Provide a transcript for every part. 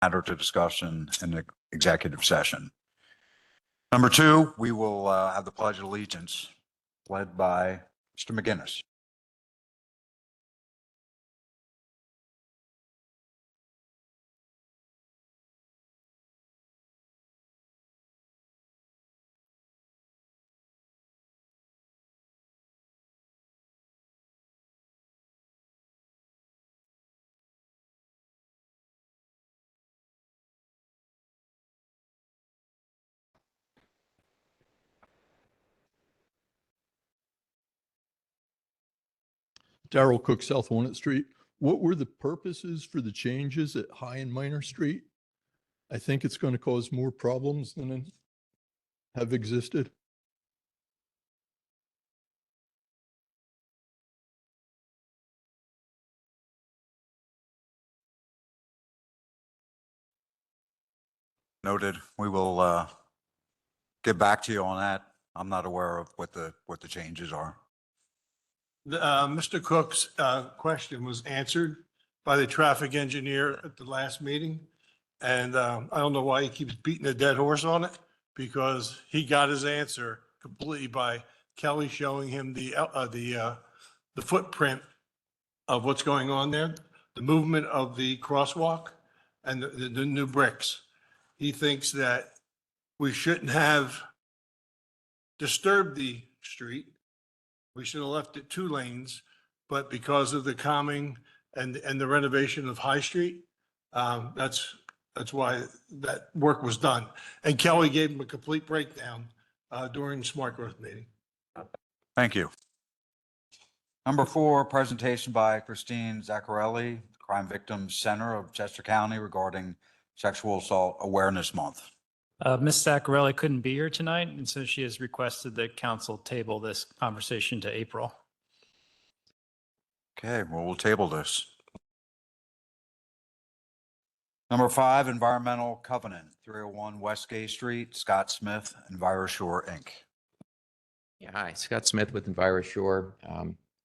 matter to discussion in the executive session. Number two, we will have the Pledge of Allegiance led by Mr. McGinnis. Darrell Cook, South Walnut Street. What were the purposes for the changes at High and Minor Street? I think it's going to cause more problems than have existed. Noted. We will get back to you on that. I'm not aware of what the changes are. Mr. Cook's question was answered by the traffic engineer at the last meeting. And I don't know why he keeps beating a dead horse on it, because he got his answer completely by Kelly showing him the footprint of what's going on there, the movement of the crosswalk and the new bricks. He thinks that we shouldn't have disturbed the street. We should have left it 2 lanes, but because of the calming and the renovation of High Street, that's why that work was done. And Kelly gave him a complete breakdown during the Smart Growth meeting. Thank you. Number 4, presentation by Christine Zaccarelli, Crime Victims Center of Chester County regarding Sexual Assault Awareness Month. Ms. Zaccarelli couldn't be here tonight, and so she has requested that council table this conversation to April. Okay, well, we'll table this. Number 5, Environmental Covenant, 301 West Gay Street, Scott Smith, EnviroShore, Inc. Yeah, hi, Scott Smith with EnviroShore.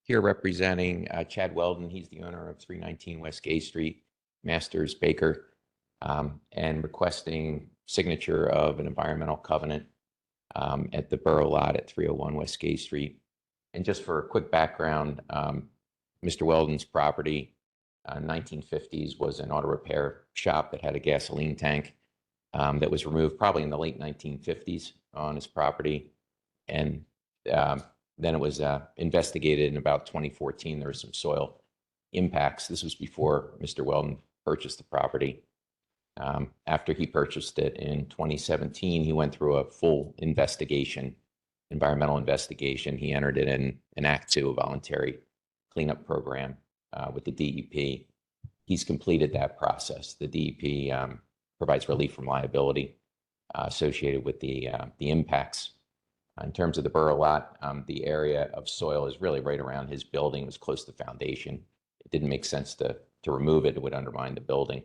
Here representing Chad Weldon. He's the owner of 319 West Gay Street, Masters Baker, and requesting signature of an environmental covenant at the Borough lot at 301 West Gay Street. And just for a quick background, Mr. Weldon's property, 1950s, was an auto repair shop that had a gasoline tank that was removed probably in the late 1950s on his property. And then it was investigated in about 2014. There were some soil impacts. This was before Mr. Weldon purchased the property. After he purchased it in 2017, he went through a full investigation, environmental investigation. He entered it in an Act 2, a voluntary cleanup program with the DEP. He's completed that process. The DEP provides relief from liability associated with the impacts. In terms of the Borough lot, the area of soil is really right around his building. It was close to the foundation. It didn't make sense to remove it. It would undermine the building.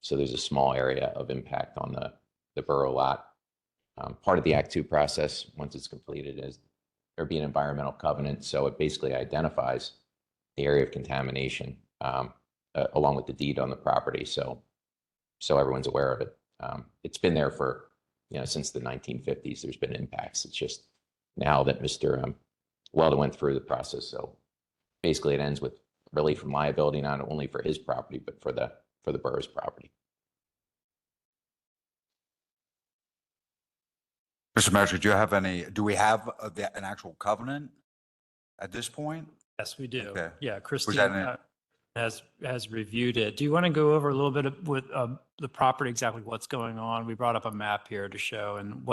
So there's a small area of impact on the Borough lot. Part of the Act 2 process, once it's completed, is there'll be an environmental covenant. So it basically identifies the area of contamination along with the deed on the property. So everyone's aware of it. It's been there for, since the 1950s. There's been impacts. It's just now that Mr. Weldon went through the process. So basically it ends with relief from liability, not only for his property, but for the borough's property. Mr. Mayor, do we have an actual covenant at this point? Yes, we do. Okay. Yeah, Christine has reviewed it. Do you want to go over a little bit with the property, exactly what's going on? We brought up a map here to show, and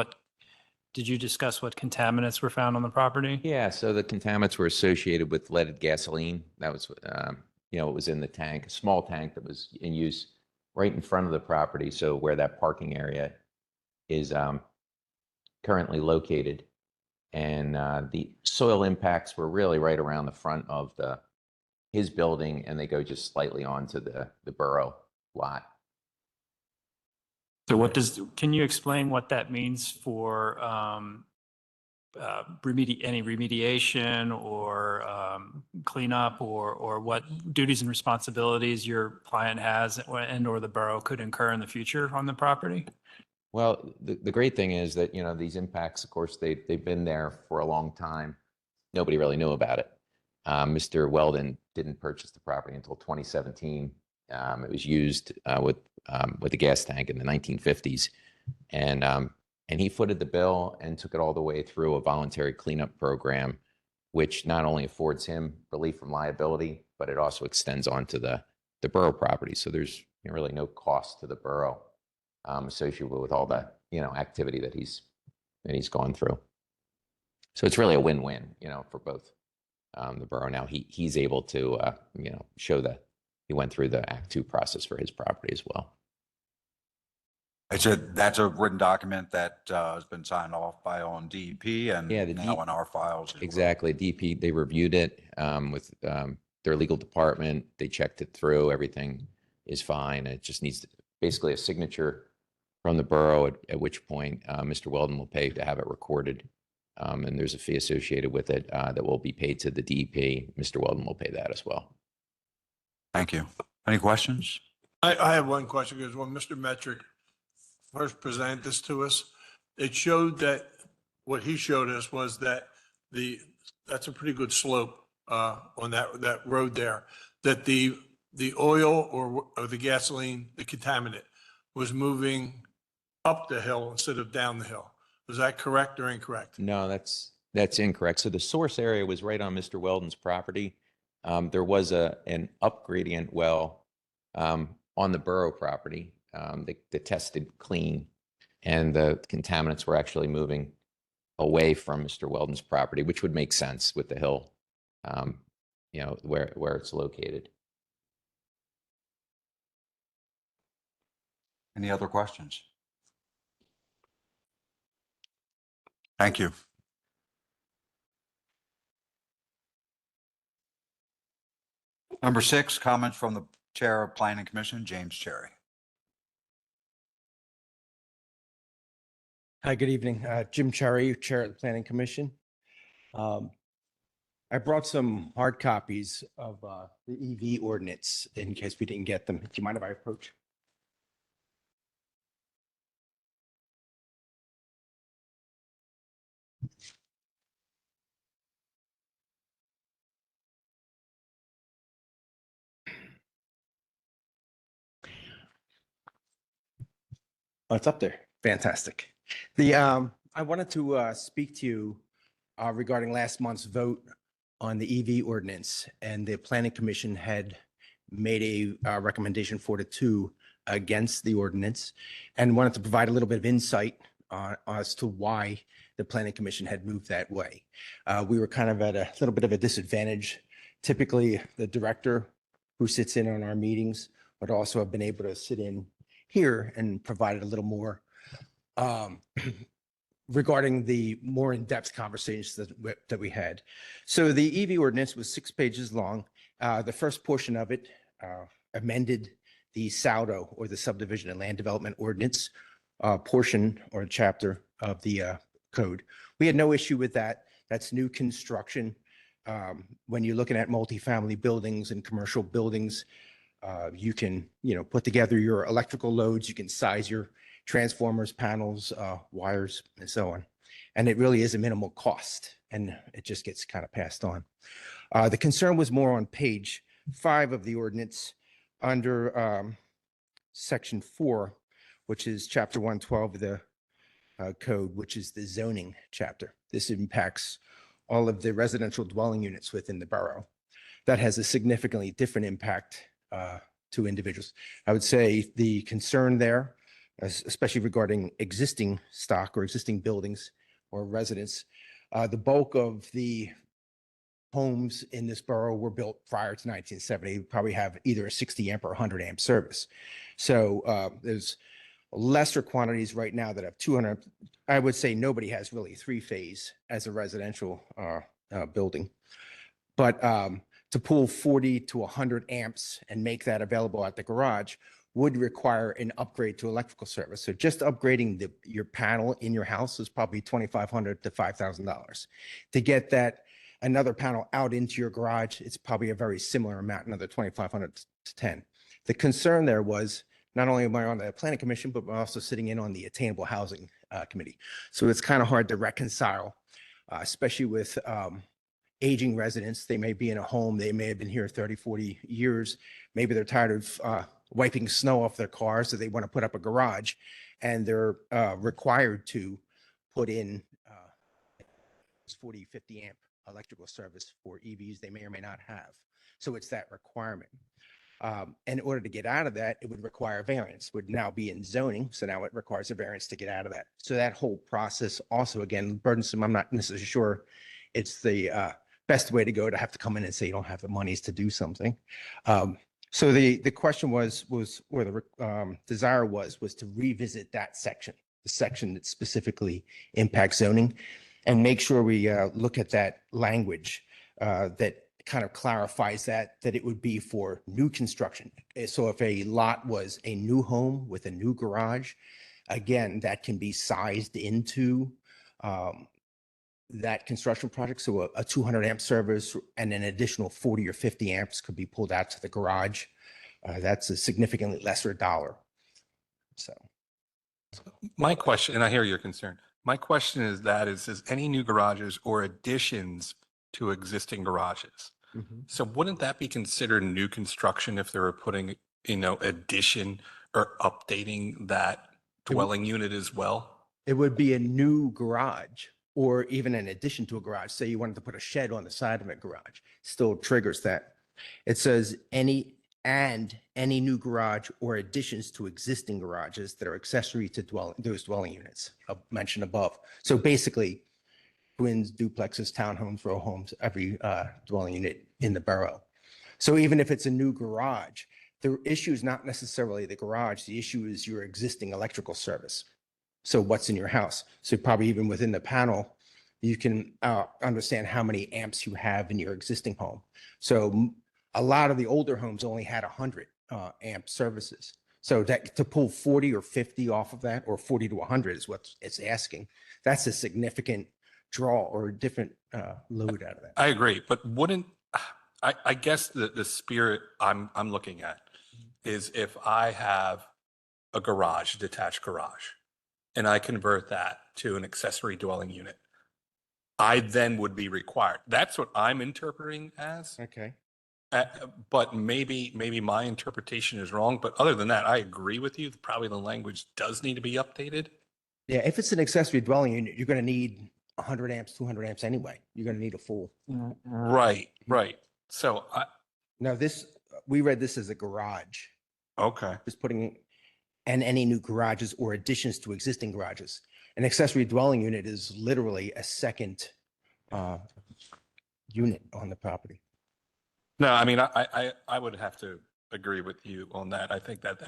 did you discuss what contaminants were found on the property? Yeah, so the contaminants were associated with leaded gasoline. That was, it was in the tank, a small tank that was in use right in front of the property. So where that parking area is currently located. And the soil impacts were really right around the front of his building, and they go just slightly onto the Borough lot. So can you explain what that means for any remediation or cleanup or what duties and responsibilities your client has and or the borough could incur in the future on the property? Well, the great thing is that, you know, these impacts, of course, they've been there for a long time. Nobody really knew about it. Mr. Weldon didn't purchase the property until 2017. It was used with the gas tank in the 1950s. And he footed the bill and took it all the way through a voluntary cleanup program, which not only affords him relief from liability, but it also extends onto the borough property. So there's really no cost to the borough associated with all the, you know, activity that he's gone through. So it's really a win-win, you know, for both the borough. Now he's able to, you know, show that he went through the Act 2 process for his property as well. That's a written document that has been signed off by on DEP and Yeah, the now in our files. Exactly. DP, they reviewed it with their legal department. They checked it through. Everything is fine. It just needs basically a signature from the borough, at which point Mr. Weldon will pay to have it recorded. And there's a fee associated with it that will be paid to the DEP. Mr. Weldon will pay that as well. Thank you. Any questions? I have one question, because when Mr. Metric first presented this to us, it showed that, what he showed us was that that's a pretty good slope on that road there, that the oil or the gasoline, the contaminant, was moving up the hill instead of down the hill. Was that correct or incorrect? No, that's incorrect. So the source area was right on Mr. Weldon's property. There was an up gradient well on the borough property that tested clean, and the contaminants were actually moving away from Mr. Weldon's property, which would make sense with the hill, you know, where it's located. Any other questions? Thank you. Number 6, comments from the Chair of Planning Commission, James Cherry. Hi, good evening. Jim Cherry, Chair of the Planning Commission. I brought some hard copies of the EV ordinance in case we didn't get them. Do you mind if I approach? Oh, it's up there. Fantastic. I wanted to speak to you regarding last month's vote on the EV ordinance, and the Planning Commission had made a recommendation 4-2 against the ordinance, and wanted to provide a little bit of insight as to why the Planning Commission had moved that way. We were kind of at a little bit of a disadvantage. Typically, the director who sits in on our meetings would also have been able to sit in here and provided a little more regarding the more in-depth conversations that we had. So the EV ordinance was 6 pages long. The first portion of it amended the SAUDO, or the Subdivision and Land Development Ordinance portion or chapter of the code. We had no issue with that. That's new construction. When you're looking at multifamily buildings and commercial buildings, you can, put together your electrical loads, you can size your transformers, panels, wires, and so on. And it really is a minimal cost, and it just gets kind of passed on. The concern was more on page 5 of the ordinance under section 4, which is chapter 112 of the code, which is the zoning chapter. This impacts all of the residential dwelling units within the borough. That has a significantly different impact to individuals. I would say the concern there, especially regarding existing stock or existing buildings or residents, the bulk of the homes in this borough were built prior to 1970. We probably have either a 60 amp or 100 amp service. So there's lesser quantities right now that have 200. I would say nobody has really 3-phase as a residential building. But to pull 40 to 100 amps and make that available at the garage would require an upgrade to electrical service. So just upgrading your panel in your house is probably $2,500 to $5,000. To get that another panel out into your garage, it's probably a very similar amount, another 2,500 to 10. The concern there was not only am I on the planning commission, but we're also sitting in on the attainable housing committee. So it's kind of hard to reconcile, especially with aging residents. They may be in a home. They may have been here 30, 40 years. Maybe they're tired of wiping snow off their car, so they want to put up a garage, and they're required to put in 40, 50 amp electrical service for EVs they may or may not have. So it's that requirement. And in order to get out of that, it would require variance, would now be in zoning. So now it requires a variance to get out of that. So that whole process also, again, burdensome. I'm not necessarily sure it's the best way to go, to have to come in and say you don't have the monies to do something. So the question was, or the desire was to revisit that section, the section that specifically impacts zoning, and make sure we look at that language that kind of clarifies that it would be for new construction. So if a lot was a new home with a new garage, again, that can be sized into that construction project. So a 200 amp service and an additional 40 or 50 amps could be pulled out to the garage. That's a significantly lesser dollar. So My question, and I hear your concern. My question is any new garages or additions to existing garages? So wouldn't that be considered new construction if they were putting, addition or updating that dwelling unit as well? it would be a new garage, or even an addition to a garage. Say you wanted to put a shed on the side of a garage, still triggers that. It says any new garage or additions to existing garages that are accessory to those dwelling units mentioned above. So basically, twins, duplexes, townhomes, row homes, every dwelling unit in the borough. So even if it's a new garage, the issue is not necessarily the garage. The issue is your existing electrical service. So what's in your house? So probably even within the panel, you can understand how many amps you have in your existing home. So a lot of the older homes only had 100 amp services. So that to pull 40 or 50 off of that, or 40 to 100 is what it's asking. That's a significant draw or a different load out of that. I agree, but I guess the spirit I'm looking at is if I have a garage, a detached garage, and I convert that to an accessory dwelling unit, I then would be required. That's what I'm interpreting as. Okay. But maybe my interpretation is wrong. But other than that, I agree with you. Probably the language does need to be updated. Yeah, if it's an accessory dwelling unit, you're going to need 100 amps, 200 amps anyway. You're going to need a full. Right. So Now we read this as a garage, okay. just putting, and any new garages or additions to existing garages. An accessory dwelling unit is literally a second unit on the property. No, I mean, I would have to agree with you on that. I think that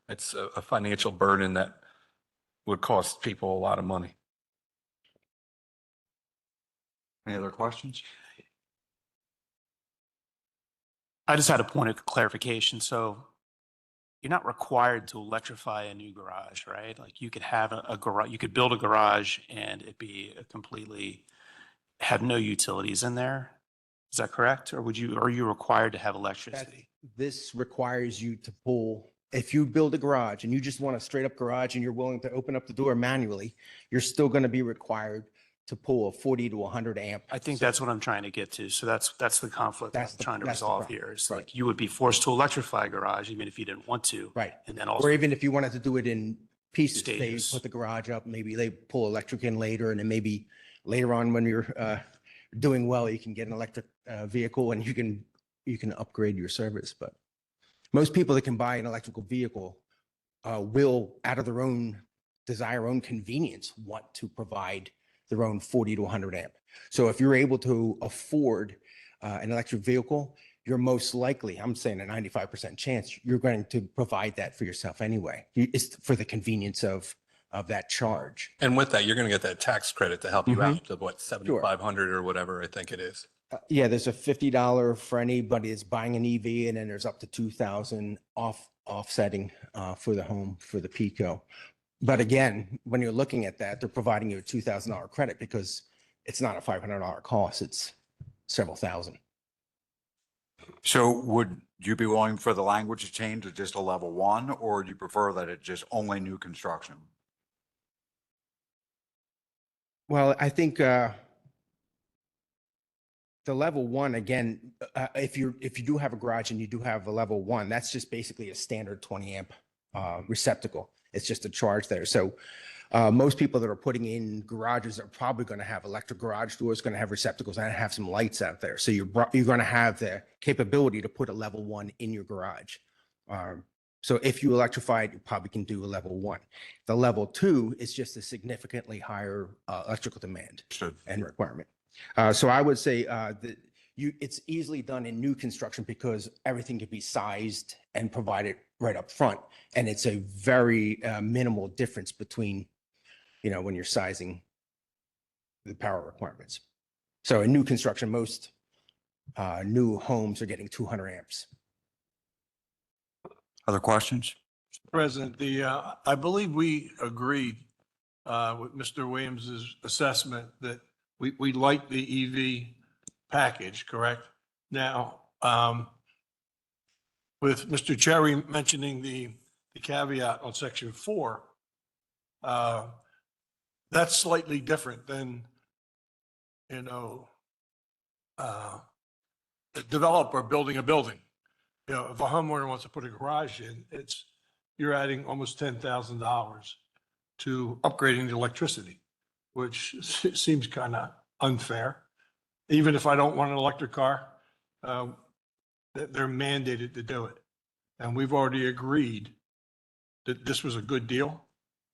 it's a financial burden that would cost people a lot of money. Any other questions? I just had a point of clarification. So you're not required to electrify a new garage, right? Like you could have a garage, you could build a garage and it be a completely have no utilities in there. Is that correct? Or are you required to have electricity? This requires you to pull, if you build a garage and you just want a straight up garage and you're willing to open up the door manually, you're still going to be required to pull a 40 to 100 amp. I think that's what I'm trying to get to. So that's the conflict That's I'm the- trying to that's the resolve problem. here. Is Right. like you would be forced to electrify a garage even if you didn't want to. Right. And then also Or even if you wanted to do it in pieces, they Stages. put the garage up, maybe they pull electric in later, and then maybe later on when you're doing well, you can get an electric vehicle and you can upgrade your service. But most people that can buy an electrical vehicle will, out of their own desire, own convenience, want to provide their own 40 to 100 amp. So if you're able to afford an electric vehicle, you're most likely, I'm saying a 95% chance, you're going to provide that for yourself anyway. It's for the convenience of that charge. And with that, you're going to get that tax credit to help you out to what, 7,500 or whatever I think it is. Yeah, there's a $50 for anybody that's buying an EV, and then there's up to 2,000 off offsetting for the home, for the PICO. But again, when you're looking at that, they're providing you a $2,000 credit because it's not a $500 cost, it's several thousand. So would you be willing for the language to change to just a level 1, or do you prefer that it just only new construction? Well, I think the level 1, again, if you do have a garage and you do have a level 1, that's just basically a standard 20 amp receptacle. It's just a charge there. So most people that are putting in garages are probably going to have electric garage doors, going to have receptacles, and have some lights out there. So you're going to have the capability to put a level 1 in your garage. So if you electrify it, you probably can do a level 1. The level 2 is just a significantly higher electrical demand and requirement. So I would say that it's easily done in new construction because everything can be sized and provided right up front. And it's a very minimal difference between, when you're sizing the power requirements. So in new construction, most new homes are getting 200 amps. Other questions? President, I believe we agreed with Mr. Williams's assessment that we like the EV package, correct? Now, with Mr. Cherry mentioning the caveat on section 4, that's slightly different than, a developer building a building. If a homeowner wants to put a garage in, you're adding almost $10,000 to upgrading the electricity, which seems kind of unfair. Even if I don't want an electric car, they're mandated to do it. And we've already agreed that this was a good deal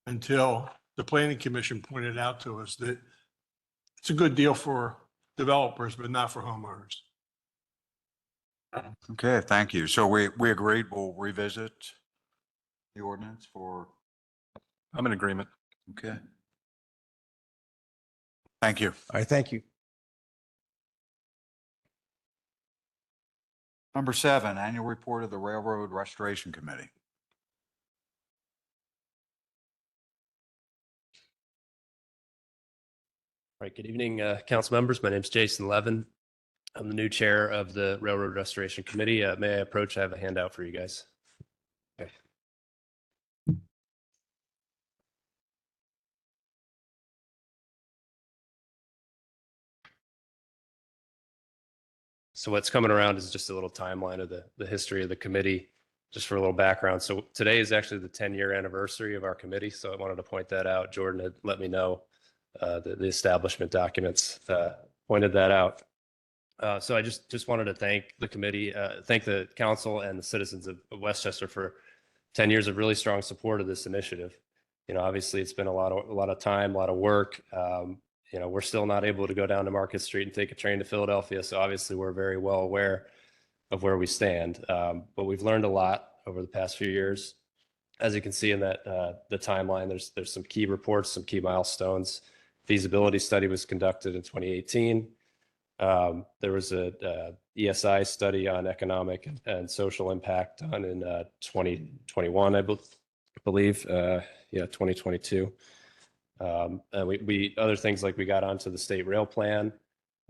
until the planning commission pointed out to us that it's a good deal for developers, but not for homeowners. Okay, thank you. So we agreed we'll revisit the ordinance for, I'm in agreement. okay. Thank you. All right, thank you. Number 7, annual report of the Railroad Restoration Committee. All right, good evening, council members. My name is Jason Levin. I'm the new chair of the Railroad Restoration Committee. May I approach? I have a handout for you guys. Okay. So what's coming around is just a little timeline of the history of the committee, just for a little background. So today is actually the 10-year anniversary of our committee. So I wanted to point that out. Jordan had let me know the establishment documents pointed that out. So I just wanted to thank the committee, thank the council and the citizens of Westchester for 10 years of really strong support of this initiative. Obviously it's been a lot of time, a lot of work. We're still not able to go down to Market Street and take a train to Philadelphia. So obviously we're very well aware of where we stand. But we've learned a lot over the past few years. As you can see in that the timeline, there's some key reports, some key milestones. Feasibility study was conducted in 2018. There was a ESI study on economic and social impact done in 2021, I believe. 2022. And we other things like we got onto the state rail plan,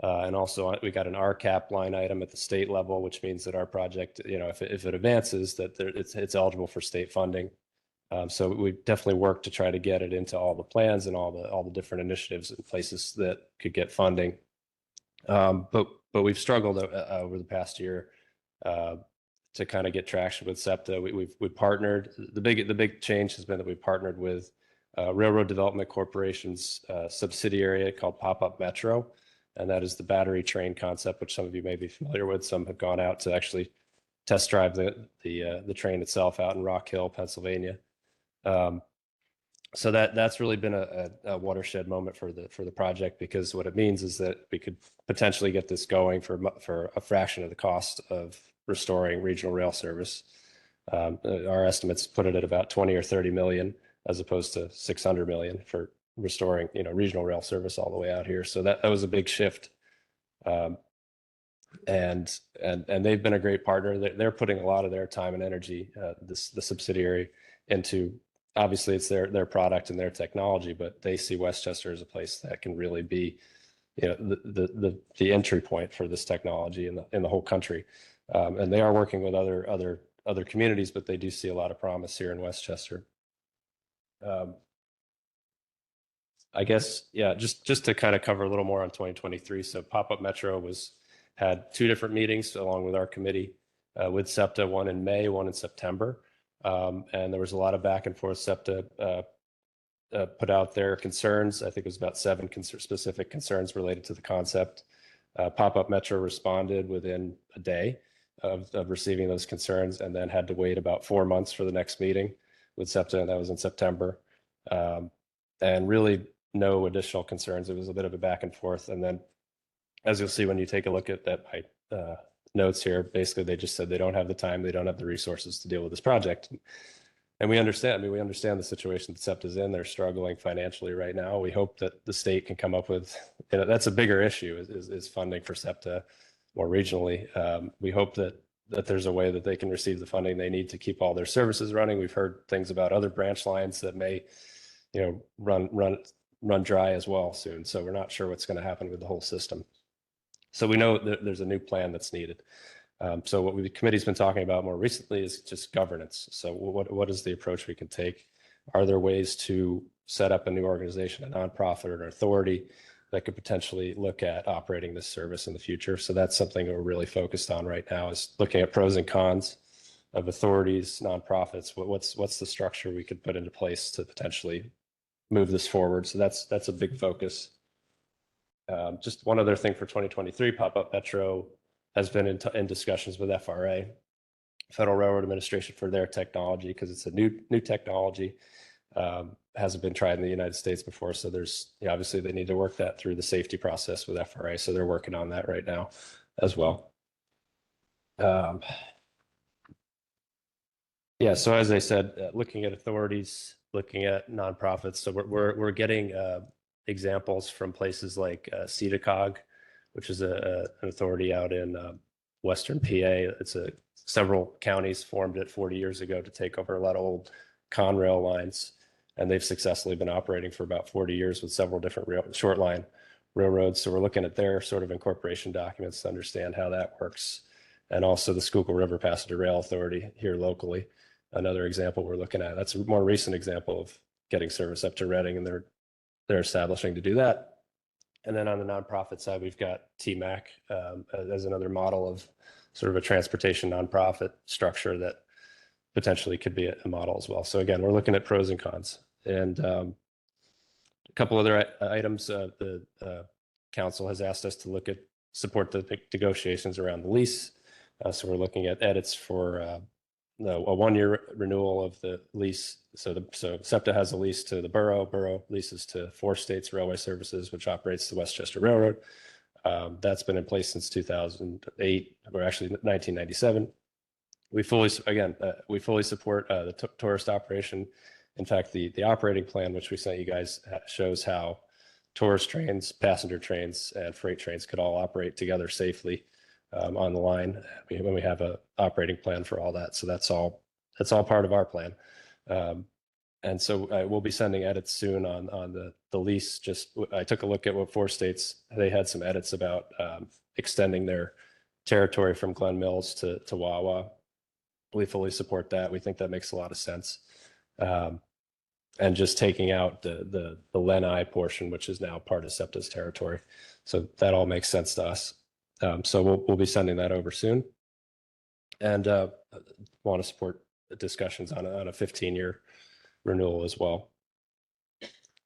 and also we got an RCAP line item at the state level, which means that our project, if it advances, that it's eligible for state funding. So we definitely worked to try to get it into all the plans and all the different initiatives and places that could get funding. But we've struggled over the past year to kind of get traction with SEPTA. We partnered. The big change has been that we partnered with Railroad Development Corporation's subsidiary called Pop-Up Metro, and that is the battery train concept, which some of you may be familiar with. Some have gone out to actually test drive the train itself out in Rock Hill, Pennsylvania. So that's really been a watershed moment for the project, because what it means is that we could potentially get this going for a fraction of the cost of restoring regional rail service. Our estimates put it at about 20 or 30 million, as opposed to 600 million for restoring regional rail service all the way out here. So that was a big shift. And they've been a great partner. They're putting a lot of their time and energy, the subsidiary, into, obviously it's their product and their technology, but they see Westchester as a place that can really be, the entry point for this technology in the whole country. And they are working with other communities, but they do see a lot of promise here in Westchester. I guess, yeah, just to kind of cover a little more on 2023. So Pop-Up Metro had 2 different meetings along with our committee with SEPTA, one in May, one in September. And there was a lot of back and forth. SEPTA put out their concerns. I think it was about 7 specific concerns related to the concept. Pop-Up Metro responded within a day of receiving those concerns, and then had to wait about 4 months for the next meeting with SEPTA, and that was in September. And really no additional concerns. It was a bit of a back and forth. And then, as you'll see when you take a look at my notes here, basically they just said they don't have the time, they don't have the resources to deal with this project. And we understand. I mean, we understand the situation that SEPTA's in. They're struggling financially right now. We hope that the state can come up with, that's a bigger issue, is funding for SEPTA more regionally. We hope that there's a way that they can receive the funding they need to keep all their services running. We've heard things about other branch lines that may, run dry as well soon. So we're not sure what's going to happen with the whole system. So we know that there's a new plan that's needed. So what the committee's been talking about more recently is just governance. So what is the approach we can take? Are there ways to set up a new organization, a nonprofit or an authority that could potentially look at operating this service in the future? So that's something that we're really focused on right now, is looking at pros and cons of authorities, nonprofits. What's the structure we could put into place to potentially move this forward? So that's a big focus. Just one other thing for 2023, Pop-Up Metro has been in discussions with FRA, Federal Railroad Administration, for their technology, because it's a new technology, hasn't been tried in the United States before. So there's, obviously they need to work that through the safety process with FRA. So they're working on that right now as well. Yeah, so as I said, looking at authorities, looking at nonprofits. So we're getting examples from places like CEDACOG, which is an authority out in Western PA. It's several counties formed it 40 years ago to take over a lot of old Conrail lines, and they've successfully been operating for about 40 years with several different short line railroads. So we're looking at their sort of incorporation documents to understand how that works. And also the Schuylkill River Passenger Rail Authority here locally, another example we're looking at. That's a more recent example of getting service up to Reading, and they're establishing to do that. And then on the nonprofit side, we've got TMAC as another model of sort of a transportation nonprofit structure that potentially could be a model as well. So again, we're looking at pros and cons. And a couple other items. The council has asked us to support the negotiations around the lease. So we're looking at edits for a 1-year renewal of the lease. So SEPTA has a lease to the Borough. Borough leases to 4 States Railway Services, which operates the Westchester Railroad. That's been in place since 2008, or actually 1997. We fully support the tourist operation. In fact, the operating plan, which we sent you guys, shows how tourist trains, passenger trains, and freight trains could all operate together safely on the line. We have an operating plan for all that. So that's all part of our plan. And so we'll be sending edits soon on the lease. I took a look at what 4 states, they had some edits about extending their territory from Glen Mills to Wawa. We fully support that. We think that makes a lot of sense. And just taking out the Lenai portion, which is now part of SEPTA's territory. So that all makes sense to us. So we'll be sending that over soon. And want to support the discussions on a 15-year renewal as well.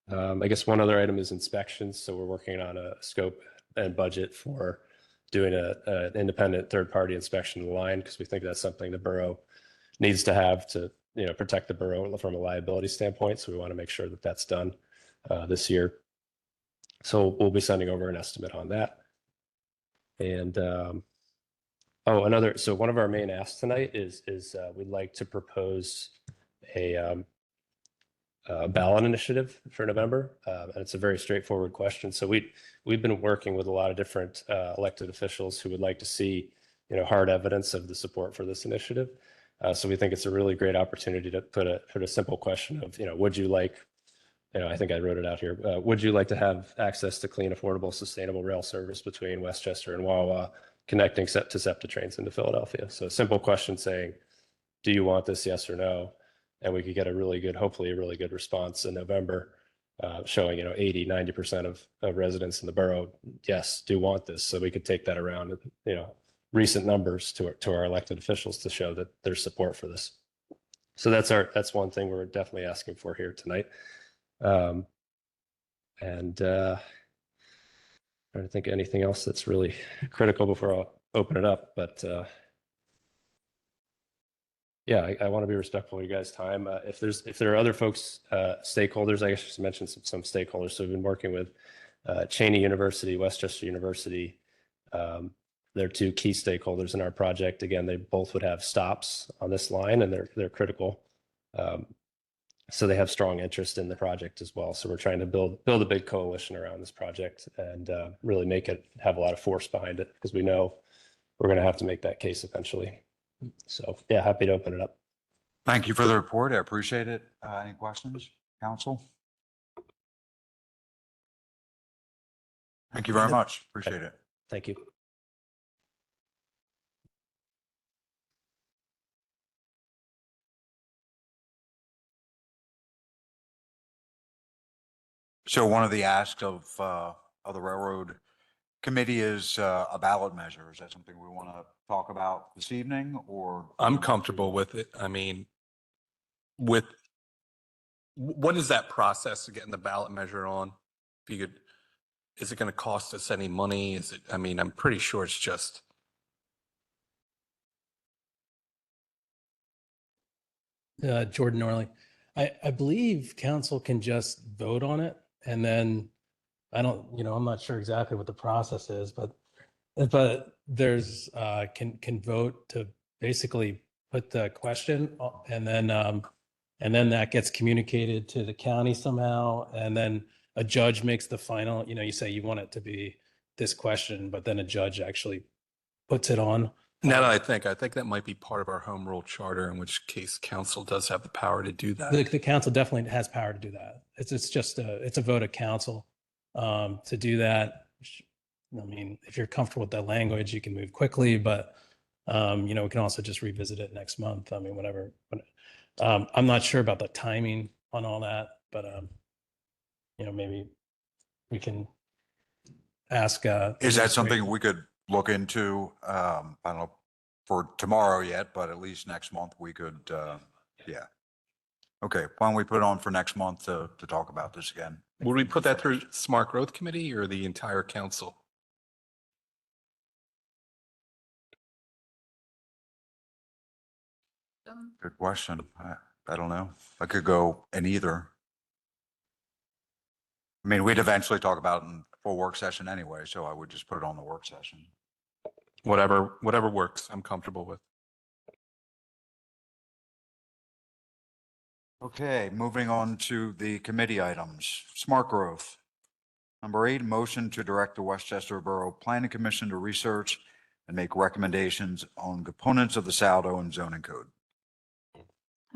I guess one other item is inspections. So we're working on a scope and budget for doing an independent third-party inspection of the line, because we think that's something the borough needs to have to protect the borough from a liability standpoint. So we want to make sure that that's done this year. So we'll be sending over an estimate on that. And so one of our main asks tonight is we'd like to propose a ballot initiative for November. And it's a very straightforward question. So we've been working with a lot of different elected officials who would like to see, hard evidence of the support for this initiative. So we think it's a really great opportunity to put a simple question of, would you like, I think I wrote it out here. Would you like to have access to clean, affordable, sustainable rail service between Westchester and Wawa, connecting to SEPTA trains into Philadelphia? So a simple question saying, do you want this, yes or no? And we could get hopefully a really good response in November, showing, 80, 90% of residents in the borough, yes, do want this. So we could take that around, recent numbers to our elected officials to show that there's support for this. So that's one thing we're definitely asking for here tonight. Trying to think of anything else that's really critical before I'll open it up, but yeah, I want to be respectful of you guys' time. If there are other folks, stakeholders, I guess just mention some stakeholders. So we've been working with Cheney University, Westchester University. They're two key stakeholders in our project. Again, they both would have stops on this line, and they're critical. So they have strong interest in the project as well. So we're trying to build a big coalition around this project and really make it have a lot of force behind it, because we know we're going to have to make that case eventually. So yeah, happy to open it up. Thank you for the report. I appreciate it. Any questions, council? Thank you very much. Appreciate it. Thank you. So one of the asks of the railroad committee is a ballot measure. Is that something we want to talk about this evening, or? I'm comfortable with it. I mean, what is that process of getting the ballot measure on? If you could, is it going to cost us any money? I'm pretty sure it's just. Jordan Norley. I believe council can just vote on it, and then I'm not sure exactly what the process is, but there's can vote to basically put the question, and then that gets communicated to the county somehow, and then a judge makes the final, you say you want it to be this question, but then a judge actually puts it on. Now that I think that might be part of our home rule charter, in which case council does have the power to do that. The council definitely has power to do that. It's just it's a vote of council to do that. I mean, if you're comfortable with that language, you can move quickly, but we can also just revisit it next month. I mean, whatever. I'm not sure about the timing on all that, but maybe we can ask. Is that something we could look into? I don't know for tomorrow yet, but at least next month we could, yeah. Okay, why don't we put it on for next month to talk about this again? Would we put that through Smart Growth Committee or the entire council? Good question. I don't know. I could go in either. I mean, we'd eventually talk about it in full work session anyway, so I would just put it on the work session. Whatever works, I'm comfortable with. Okay, moving on to the committee items. Smart growth. Number 8, motion to direct the Westchester Borough Planning Commission to research and make recommendations on components of the Saldo and zoning code.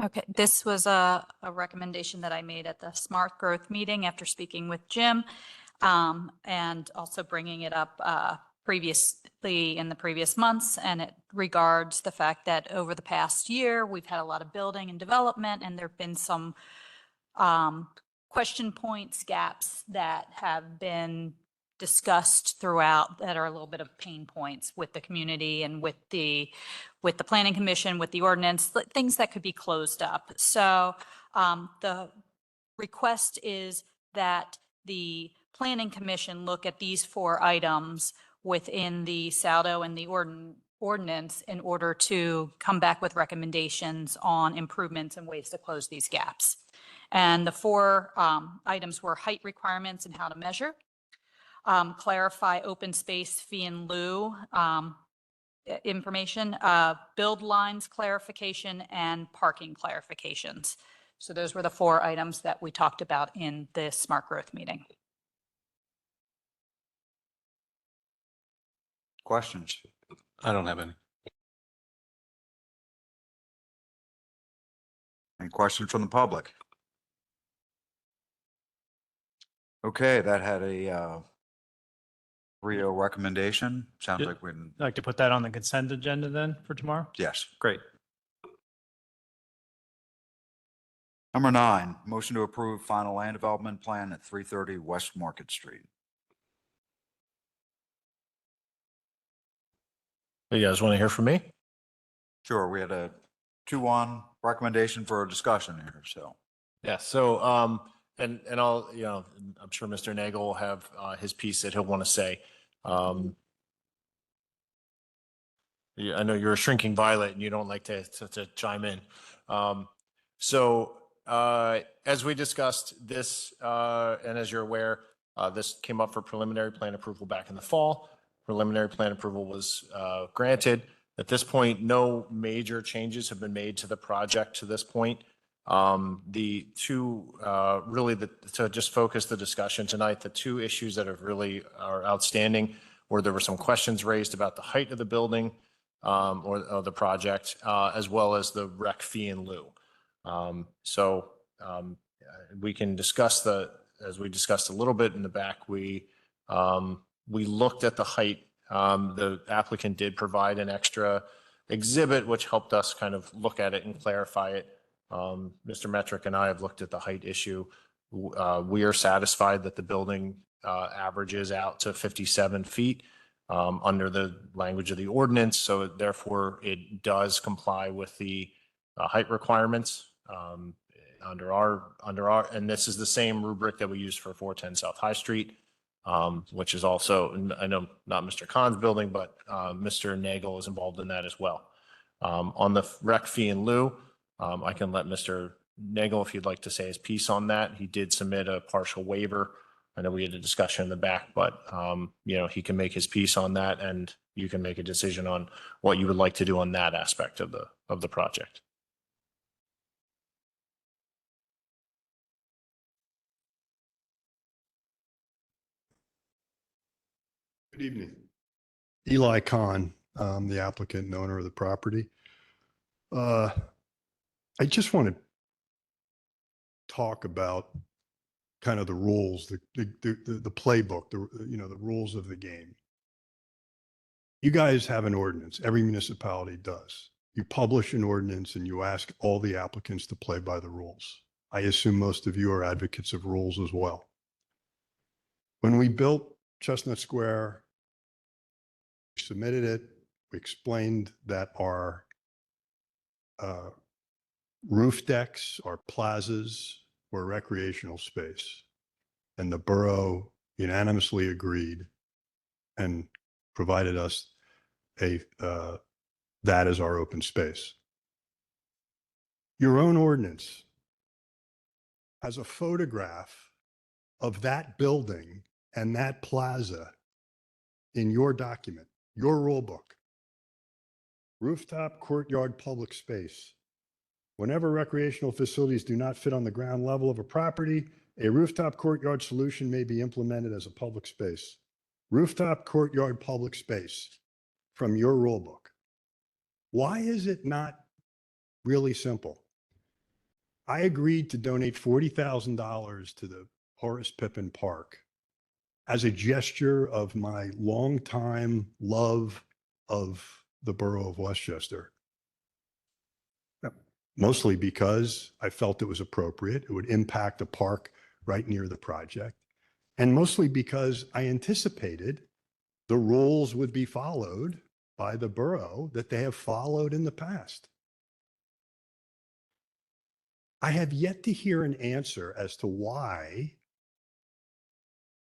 Okay, this was a recommendation that I made at the Smart Growth meeting after speaking with Jim, and also bringing it up previously in the previous months. And it regards the fact that over the past year, we've had a lot of building and development, and there've been some question points, gaps that have been discussed throughout that are a little bit of pain points with the community and with the planning commission, with the ordinance, things that could be closed up. So the request is that the planning commission look at these 4 items within the Saldo and the ordinance in order to come back with recommendations on improvements and ways to close these gaps. And the 4 items were height requirements and how to measure, clarify open space fee in lieu information, build lines clarification, and parking clarifications. So those were the 4 items that we talked about in the smart growth meeting. Questions? I don't have any. Any questions from the public? Okay, that had a 3-0 recommendation. Sounds Yeah. like we, I'd like to put that on the consent agenda then for tomorrow? yes. Great. Number 9, motion to approve final land development plan at 330 West Market Street. You guys want to hear from me? Sure, we had a 2-1 recommendation for a discussion here, so. Yeah, so, and I'll, I'm sure Mr. Nagel will have his piece that he'll want to say. Yeah, I know you're a shrinking violet and you don't like to chime in. As we discussed this, and as you're aware, this came up for preliminary plan approval back in the fall. Preliminary plan approval was granted. At this point, no major changes have been made to the project to this point. The two, to just focus the discussion tonight, the 2 issues that have really are outstanding, where there were some questions raised about the height of the building or the project, as well as the rec fee in lieu. We can discuss as we discussed a little bit in the back, we looked at the height. The applicant did provide an extra exhibit, which helped us kind of look at it and clarify it. Mr. Metrick and I have looked at the height issue. We are satisfied that the building averages out to 57 feet under the language of the ordinance. So therefore, it does comply with the height requirements and this is the same rubric that we use for 410 South High Street. Which is also, I know not Mr. Khan's building, but Mr. Nagel is involved in that as well. On the rec fee in lieu, I can let Mr. Nagel, if you'd like to say his piece on that. He did submit a partial waiver. I know we had a discussion in the back, but he can make his piece on that, and you can make a decision on what you would like to do on that aspect of the project. Good evening. Eli Khan, the applicant and owner of the property. I just want to talk about kind of the rules, the playbook, the rules of the game. You guys have an ordinance. Every municipality does. You publish an ordinance and you ask all the applicants to play by the rules. I assume most of you are advocates of rules as well. When we built Chestnut Square, we submitted it. We explained that our roof decks, our plazas were recreational space. And the borough unanimously agreed and provided us that as our open space. Your own ordinance has a photograph of that building and that plaza in your document, your rule book. Rooftop courtyard public space. Whenever recreational facilities do not fit on the ground level of a property, a rooftop courtyard solution may be implemented as a public space. Rooftop courtyard public space from your rule book. Why is it not really simple? I agreed to donate $40,000 to the Horace Pippin Park as a gesture of my longtime love of the borough of Westchester. Mostly because I felt it was appropriate. It would impact a park right near the project. And mostly because I anticipated the rules would be followed by the borough that they have followed in the past. I have yet to hear an answer as to why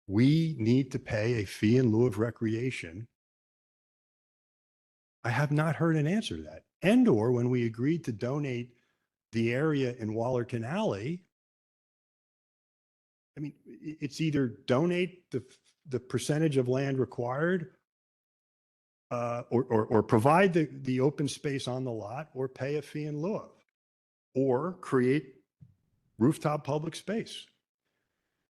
we need to pay a fee in lieu of recreation. I have not heard an answer to that. And or when we agreed to donate the area in Wallerton Alley, I mean, it's either donate the percentage of land required or provide the open space on the lot or pay a fee in lieu of, or create rooftop public space.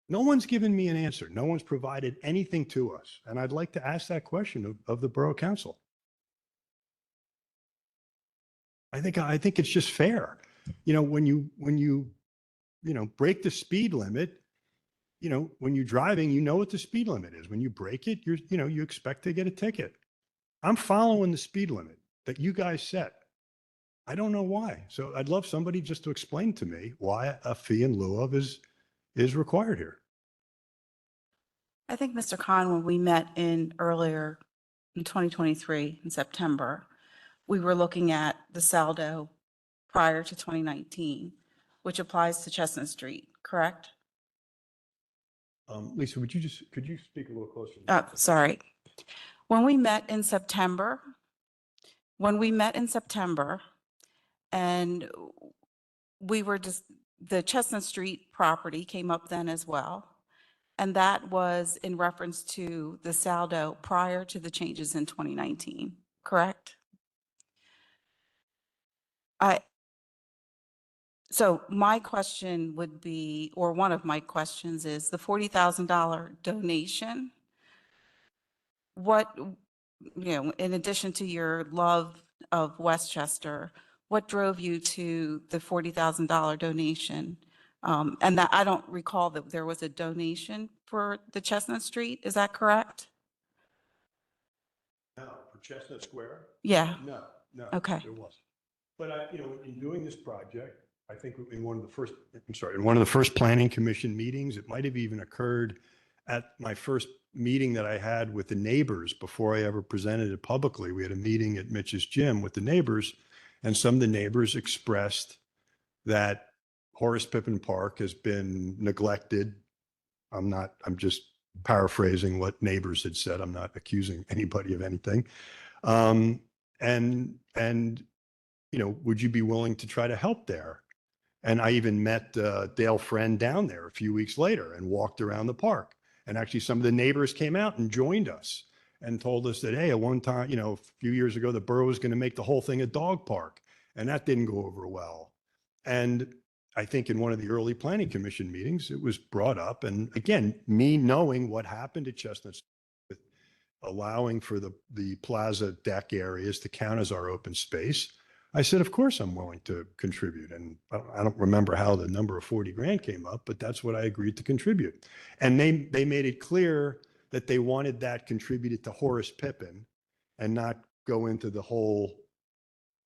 No one's given me an answer. No one's provided anything to us. And I'd like to ask that question of the Borough Council. I think it's just fair. You know, when you break the speed limit, when you're driving, you know what the speed limit is. When you break it, you expect to get a ticket. I'm following the speed limit that you guys set. I don't know why. So I'd love somebody just to explain to me why a fee in lieu of is required here. I think, Mr. Khan, when we met earlier in 2023 in September, we were looking at the saldo prior to 2019, which applies to Chestnut Street, correct? Lisa, could you speak a little closer? Sorry. When we met in September, and we were just, the Chestnut Street property came up then as well. And that was in reference to the saldo prior to the changes in 2019, correct? So my question would be, or one of my questions is, the $40,000 donation, what, in addition to your love of Westchester, what drove you to the $40,000 donation? And that I don't recall that there was a donation for the Chestnut Street. Is that correct? No, for Chestnut Square? Yeah. No, Okay. there wasn't. But in doing this project, I think in one of the first planning commission meetings, it might have even occurred at my first meeting that I had with the neighbors before I ever presented it publicly. We had a meeting at Mitch's gym with the neighbors, and some of the neighbors expressed that Horace Pippin Park has been neglected. I'm just paraphrasing what neighbors had said. I'm not accusing anybody of anything. And would you be willing to try to help there? And I even met Dale Friend down there a few weeks later and walked around the park. And actually some of the neighbors came out and joined us and told us that, hey, at one time, a few years ago, the borough was going to make the whole thing a dog park. And that didn't go over well. And I think in one of the early planning commission meetings, it was brought up. And again, me knowing what happened at Chestnut, with allowing for the plaza deck areas to count as our open space, I said, of course, I'm willing to contribute. And I don't remember how the number of 40 grand came up, but that's what I agreed to contribute. And they made it clear that they wanted that contributed to Horace Pippin and not go into the whole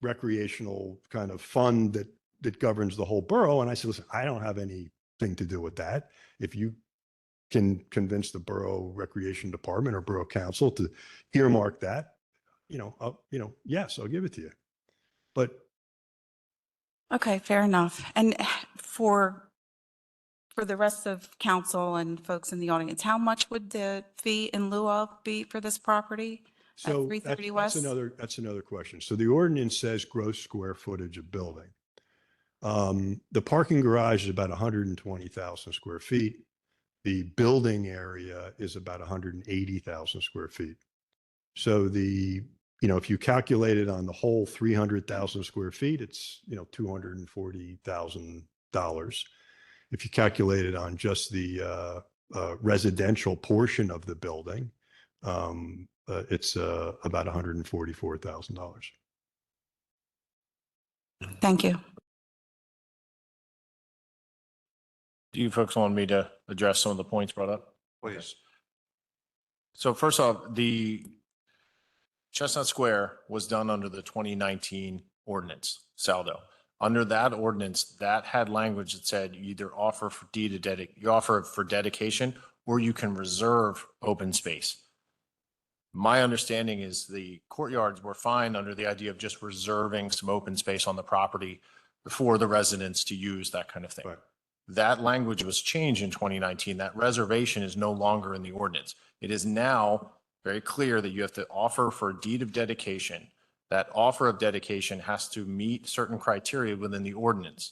recreational kind of fund that governs the whole borough. And I said, listen, I don't have anything to do with that. If you can convince the borough recreation department or borough council to earmark that, yes, I'll give it to you. But Okay, fair enough. And for the rest of council and folks in the audience, how much would the fee in lieu of be for this property at so 330 that's West? that's another question. So the ordinance says gross square footage of building. The parking garage is about 120,000 square feet. The building area is about 180,000 square feet. So if you calculate it on the whole 300,000 square feet, it's, $240,000. If you calculate it on just the residential portion of the building, it's about $144,000. Thank you. Do you folks want me to address some of the points brought up? Please. So first off, the Chestnut Square was done under the 2019 ordinance, saldo. Under that ordinance, that had language that said you either offer for you offer for dedication, or you can reserve open space. My understanding is the courtyards were fine under the idea of just reserving some open space on the property for the residents to use, that kind of thing. Right. That language was changed in 2019. That reservation is no longer in the ordinance. It is now very clear that you have to offer for a deed of dedication. That offer of dedication has to meet certain criteria within the ordinance.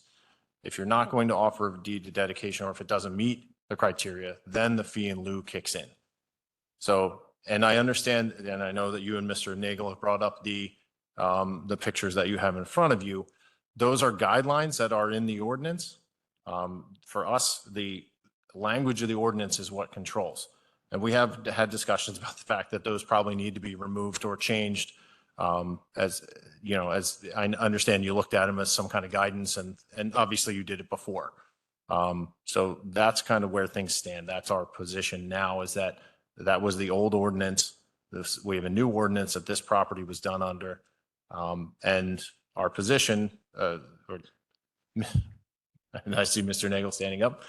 If you're not going to offer a deed of dedication, or if it doesn't meet the criteria, then the fee in lieu kicks in. So, and I understand, and I know that you and Mr. Nagel have brought up the pictures that you have in front of you. Those are guidelines that are in the ordinance. For us, the language of the ordinance is what controls. And we have had discussions about the fact that those probably need to be removed or changed. As you know, as I understand, you looked at them as some kind of guidance, and obviously you did it before. So that's kind of where things stand. That's our position now, is that that was the old ordinance. We have a new ordinance that this property was done under. And our position, and I see Mr. Nagel standing up.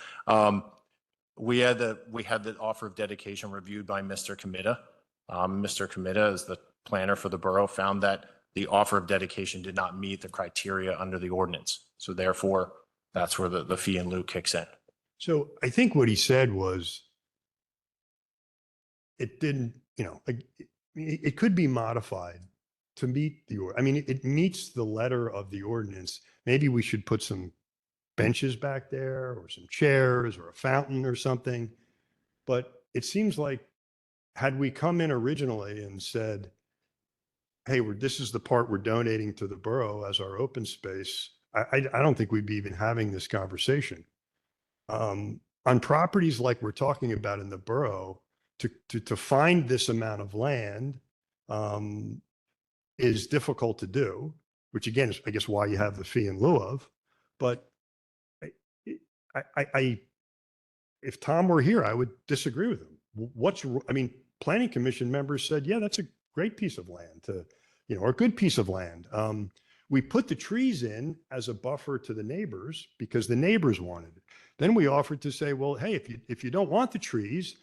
We had the offer of dedication reviewed by Mr. Committa. Mr. Committa, as the planner for the borough, found that the offer of dedication did not meet the criteria under the ordinance. So therefore, that's where the fee in lieu kicks in. So I think what he said was it didn't, it could be modified to meet the, I mean, it meets the letter of the ordinance. Maybe we should put some benches back there or some chairs or a fountain or something. But it seems like had we come in originally and said, hey, this is the part we're donating to the borough as our open space, I don't think we'd be even having this conversation. On properties like we're talking about in the borough, to find this amount of land is difficult to do, which again is, I guess, why you have the fee in lieu of. But if Tom were here, I would disagree with him. I mean, planning commission members said, yeah, that's a great piece of land or a good piece of land. We put the trees in as a buffer to the neighbors because the neighbors wanted it. Then we offered to say, well, hey, if you don't want the trees,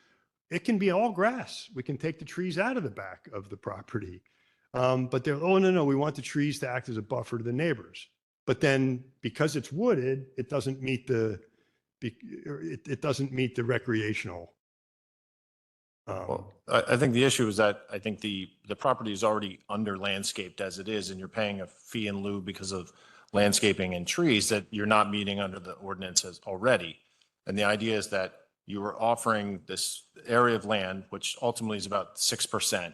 it can be all grass. We can take the trees out of the back of the property. But they're, oh, no, we want the trees to act as a buffer to the neighbors. But then because it's wooded, it doesn't meet the recreational. Well, I think the issue is that I think the property is already under landscaped as it is, and you're paying a fee in lieu because of landscaping and trees that you're not meeting under the ordinances already. And the idea is that you were offering this area of land, which ultimately is about 6%.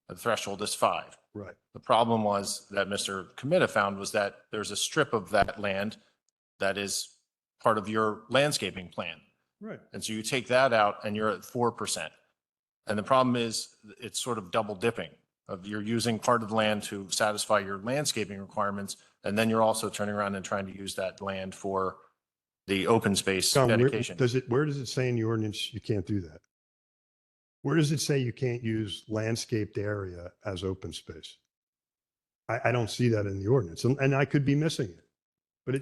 The threshold is 5%. Right. The problem was that Mr. Committa found was that there's a strip of that land that is part of your landscaping plan. Right. And so you take that out and you're at 4%. And the problem is it's sort of double dipping of you're using part of the land to satisfy your landscaping requirements. And then you're also turning around and trying to use that land for the open space Tom, dedication. Where does it say in the ordinance you can't do that? Where does it say you can't use landscaped area as open space? I don't see that in the ordinance, and I could be missing it. But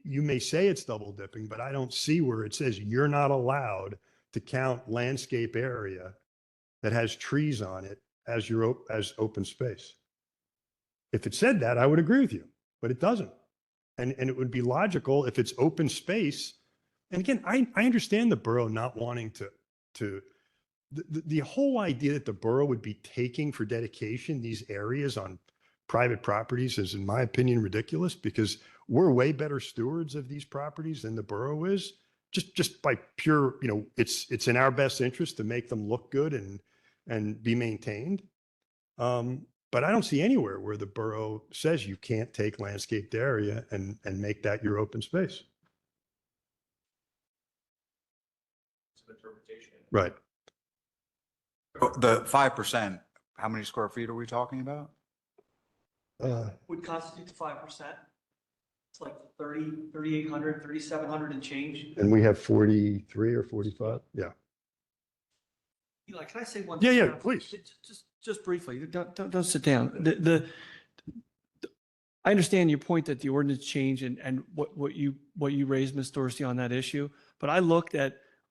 you may say it's double dipping, but I don't see where it says you're not allowed to count landscape area that has trees on it as as open space. If it said that, I would agree with you, but it doesn't. And it would be logical if it's open space. And again, I understand the borough not wanting the whole idea that the borough would be taking for dedication these areas on private properties is, in my opinion, ridiculous, because we're way better stewards of these properties than the borough is, just by pure, it's in our best interest to make them look good and be maintained. But I don't see anywhere where the borough says you can't take landscaped area and make that your open space. Right. The 5%, how many square feet are we talking about? Would constitute the 5%. It's like 3,800, 3,700 and change. And we have 43 or 45. Yeah. Eli, can I say one? Yeah, thing? please. Just briefly, don't sit down. I understand your point that the ordinance changed and what you raised, Ms. Dorsey, on that issue. But I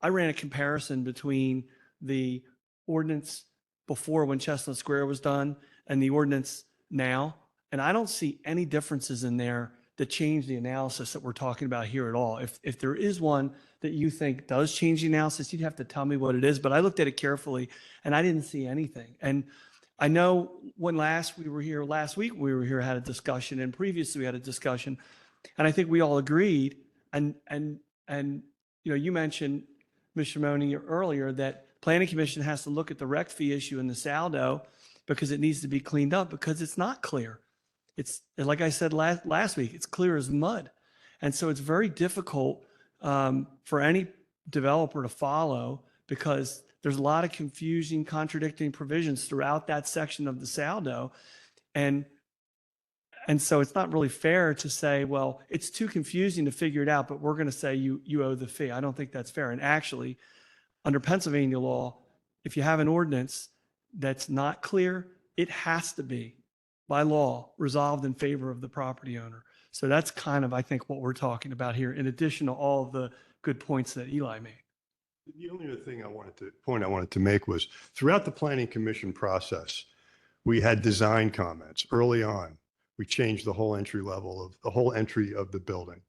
ran a comparison between the ordinance before when Chestnut Square was done and the ordinance now. And I don't see any differences in there that change the analysis that we're talking about here at all. If there is one that you think does change the analysis, you'd have to tell me what it is. But I looked at it carefully and I didn't see anything. And I know when last week we were here, had a discussion, and previously we had a discussion, and I think we all agreed. And you mentioned, Mr. Money, earlier that Planning Commission has to look at the rec fee issue in the saldo because it needs to be cleaned up because it's not clear. It's like I said last week, it's clear as mud. And so it's very difficult for any developer to follow, because there's a lot of confusing, contradicting provisions throughout that section of the saldo. And so it's not really fair to say, well, it's too confusing to figure it out, but we're going to say you owe the fee. I don't think that's fair. And actually, under Pennsylvania law, if you have an ordinance that's not clear, it has to be, by law, resolved in favor of the property owner. So that's kind of, I think, what we're talking about here, in addition to all of the good points that Eli made. The only other thing I wanted to make was throughout the planning commission process, we had design comments early on. We changed the whole entry of the building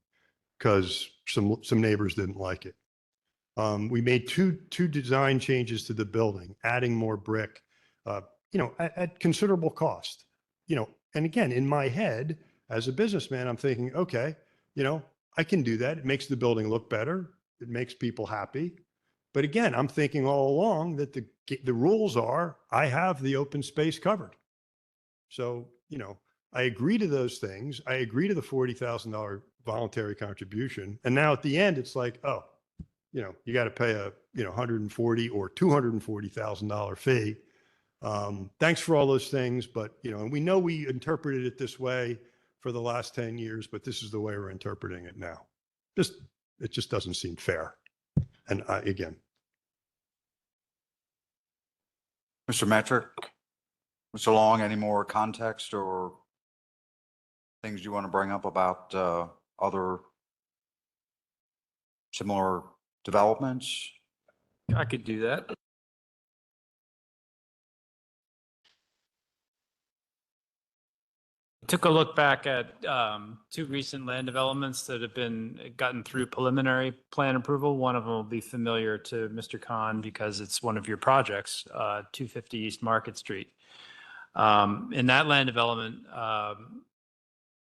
because some neighbors didn't like it. We made two design changes to the building, adding more brick, at considerable cost, and again, in my head, as a businessman, I'm thinking, okay, I can do that. It makes the building look better. It makes people happy. But again, I'm thinking all along that the rules are, I have the open space covered. So, I agree to those things. I agree to the $40,000 voluntary contribution. And now at the end, it's like, oh, you got to pay a, $140,000 or $240,000 fee. Thanks for all those things. But, and we know we interpreted it this way for the last 10 years, but this is the way we're interpreting it now. It just doesn't seem fair. And again. Mr. Metric, Mr. Long, any more context or things you want to bring up about other similar developments? I could do that. Took a look back at two recent land developments that have gotten through preliminary plan approval. One of them will be familiar to Mr. Khan because it's one of your projects, 250 East Market Street. In that land development,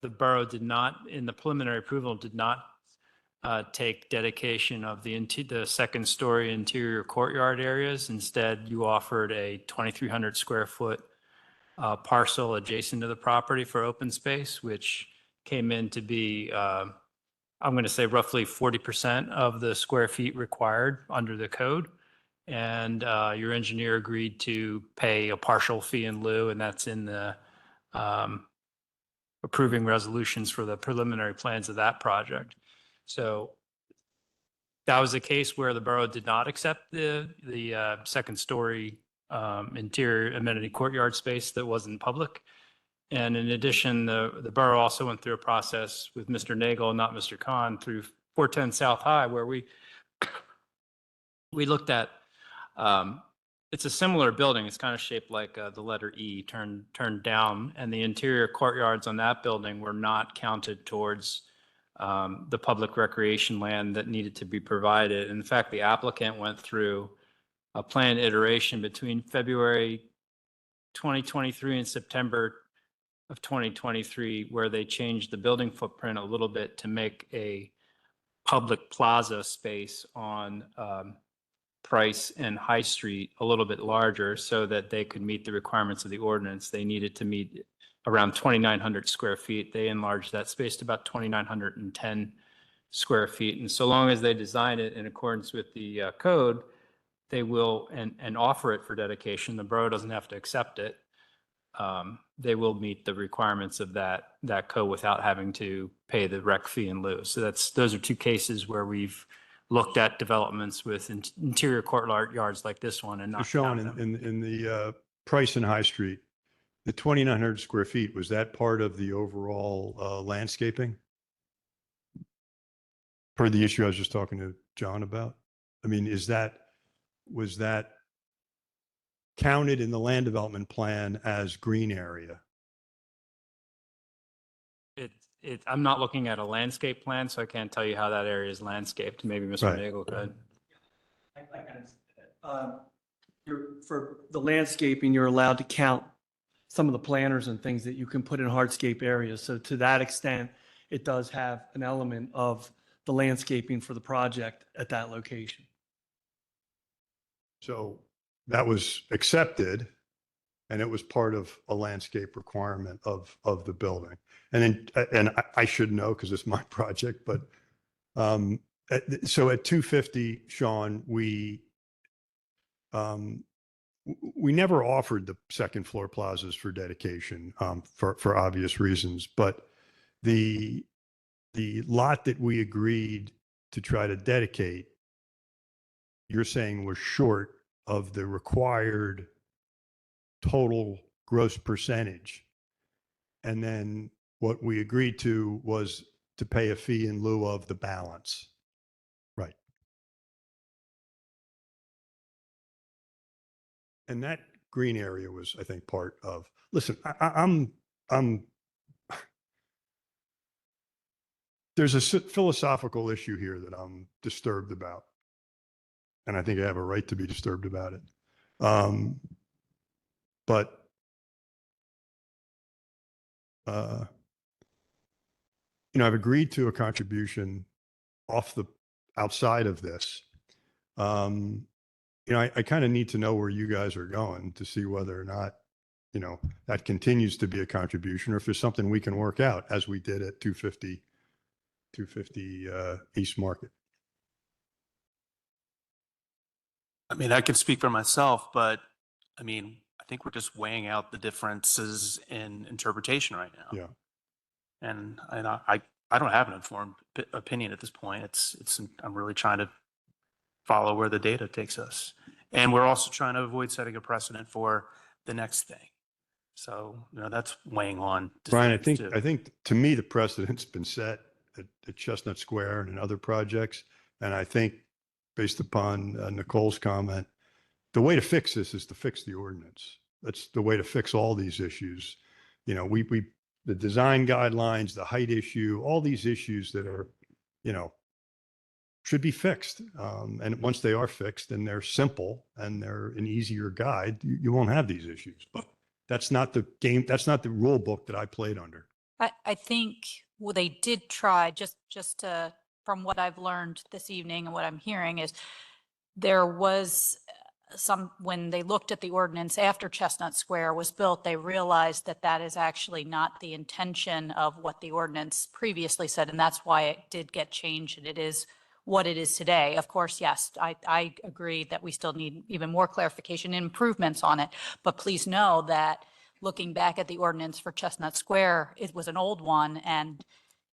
the borough did not, in the preliminary approval, did not take dedication of the second story interior courtyard areas. Instead, you offered a 2,300 square foot parcel adjacent to the property for open space, which came in to be, I'm going to say roughly 40% of the square feet required under the code. And your engineer agreed to pay a partial fee in lieu, and that's in the approving resolutions for the preliminary plans of that project. So that was a case where the borough did not accept the second story interior amenity courtyard space that wasn't public. And in addition, the borough also went through a process with Mr. Nagel, not Mr. Khan, through 410 South High, where we looked at, it's a similar building. It's kind of shaped like the letter E turned down, and the interior courtyards on that building were not counted towards the public recreation land that needed to be provided. In fact, the applicant went through a planned iteration between February 2023 and September of 2023, where they changed the building footprint a little bit to make a public plaza space on Price and High Street a little bit larger so that they could meet the requirements of the ordinance. They needed to meet around 2,900 square feet. They enlarged that space to about 2,910 square feet. And so long as they design it in accordance with the code, they will, and offer it for dedication, the borough doesn't have to accept it. They will meet the requirements of that code without having to pay the rec fee in lieu. So those are two cases where we've looked at developments with interior courtyards like this one and not Sean, count them. in the Price and High Street, the 2,900 square feet, was that part of the overall landscaping? Per the issue I was just talking to John about? I mean, was that counted in the land development plan as green area? I'm not looking at a landscape plan, so I can't tell you how that area is landscaped. Maybe Mr. Right. Nagel could. For the landscaping, you're allowed to count some of the planters and things that you can put in hardscape areas. So to that extent, it does have an element of the landscaping for the project at that location. So that was accepted, and it was part of a landscape requirement of the building. And I should know because it's my project, but So at 250, Sean, we never offered the second floor plazas for dedication, for obvious reasons, but the lot that we agreed to try to dedicate, you're saying was short of the required total gross percentage. And then what we agreed to was to pay a fee in lieu of the balance. Right. And that green area was, I think, part of, listen, I'm there's a philosophical issue here that I'm disturbed about. And I think I have a right to be disturbed about it. But I've agreed to a contribution outside of this. I kind of need to know where you guys are going to see whether or not, that continues to be a contribution, or if there's something we can work out as we did at 250 East Market. I mean, I can speak for myself, but I mean, I think we're just weighing out the differences in interpretation right now. Yeah. And I don't have an informed opinion at this point. I'm really trying to follow where the data takes us. And we're also trying to avoid setting a precedent for the next thing. So, that's weighing on. Brian, I decisions think too. to me, the precedent's been set at Chestnut Square and in other projects. And I think based upon Nicole's comment, the way to fix this is to fix the ordinance. That's the way to fix all these issues. The design guidelines, the height issue, all these issues that are, should be fixed. And once they are fixed and they're simple and they're an easier guide, you won't have these issues. But that's not the game. That's not the rule book that I played under. I think they did try, just to, from what I've learned this evening and what I'm hearing is there was when they looked at the ordinance after Chestnut Square was built, they realized that that is actually not the intention of what the ordinance previously said. And that's why it did get changed, and it is what it is today. Of course, yes, I agree that we still need even more clarification and improvements on it. But please know that looking back at the ordinance for Chestnut Square, it was an old one. And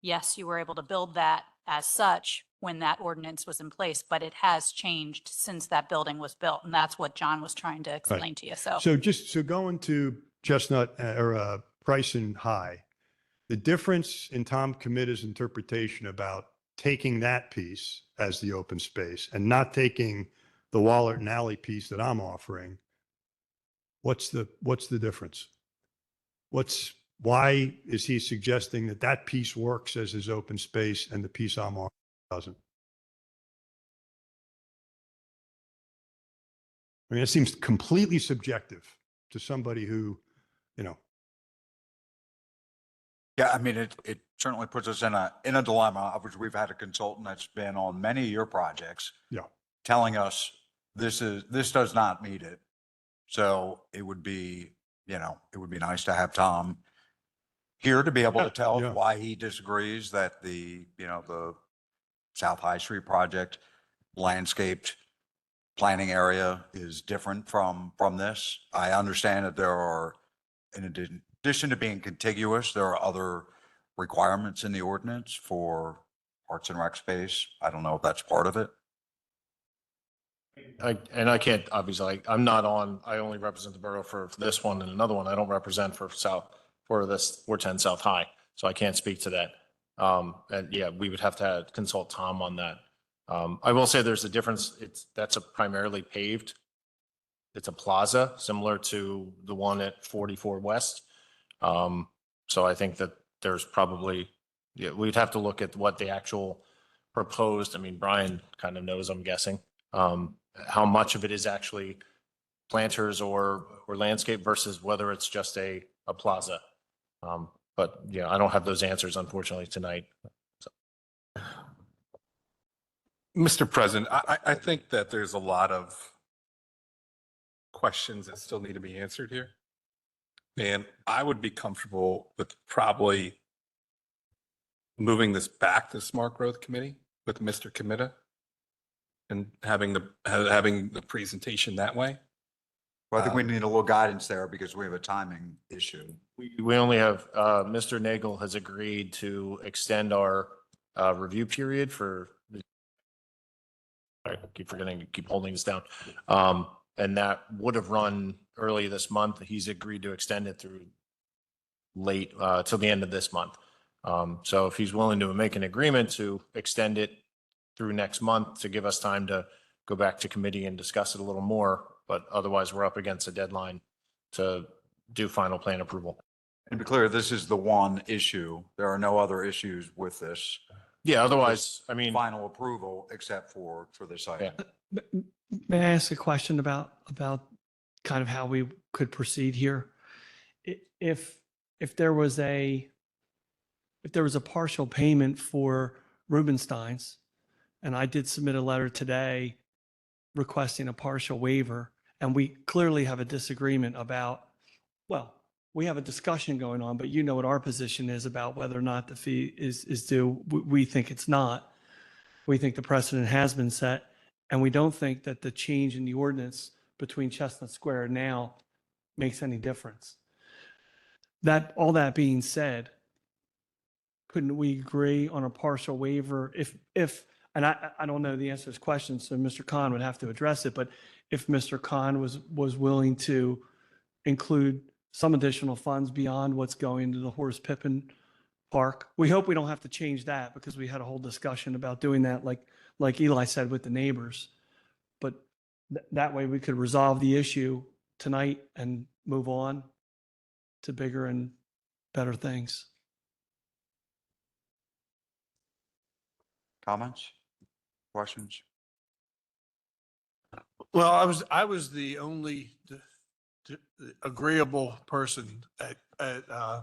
yes, you were able to build that as such when that ordinance was in place, but it has changed since that building was built. And that's what John was trying to explain to you. So going to Chestnut or Price and High, the difference in Tom Committa's interpretation about taking that piece as the open space and not taking the Waller and Alley piece that I'm offering, what's the difference? Why is he suggesting that piece works as his open space and the piece I'm offering doesn't? I mean, it seems completely subjective to somebody who, Yeah, I mean, it certainly puts us in a dilemma, of which we've had a consultant that's been on many of your projects. Yeah. Telling us this does not meet it. So it would be nice to have Tom here to be able to tell Yeah. why he disagrees that the South High Street project landscaped planning area is different from this. I understand that there are, in addition to being contiguous, there are other requirements in the ordinance for Parks and Rec space. I don't know if that's part of it. I can't, obviously, I'm not on, I only represent the borough for this one and another one. I don't represent for this 410 South High. So I can't speak to that. And yeah, we would have to consult Tom on that. I will say there's a difference. That's a primarily paved. It's a plaza similar to the one at 44 West. So I think that there's probably, we'd have to look at what the actual proposed, I mean, Brian kind of knows, I'm guessing, how much of it is actually planters or landscape versus whether it's just a plaza. But yeah, I don't have those answers, unfortunately, tonight. So. Mr. President, I think that there's a lot of questions that still need to be answered here. And I would be comfortable with probably moving this back to Smart Growth Committee with Mr. Kamitta and having the presentation that way? Well, I think we need a little guidance there because we have a timing issue. We only have, Mr. Nagel has agreed to extend our review period for, I keep forgetting to keep holding this down. And that would have run early this month. He's agreed to extend it through late, till the end of this month. So if he's willing to make an agreement to extend it through next month to give us time to go back to committee and discuss it a little more, but otherwise we're up against a deadline to do final plan approval. And to be clear, this is the one issue. There are no other issues with this. Yeah, otherwise, I mean, Final approval except for this item. May I ask a question about kind of how we could proceed here? If there was a partial payment for Rubenstein's, and I did submit a letter today requesting a partial waiver, and we clearly have a disagreement about, well, we have a discussion going on, but you know what our position is about whether or not the fee is due. We think it's not. We think the precedent has been set, and we don't think that the change in the ordinance between Chestnut Square now makes any difference. All that being said, couldn't we agree on a partial waiver if and I don't know the answer to this question, so Mr. Khan would have to address it, but if Mr. Khan was willing to include some additional funds beyond what's going to the Horace Pippin Park, we hope we don't have to change that because we had a whole discussion about doing that, like Eli said, with the neighbors. But that way we could resolve the issue tonight and move on to bigger and better things. Comments? Questions? Well, I was the only agreeable person at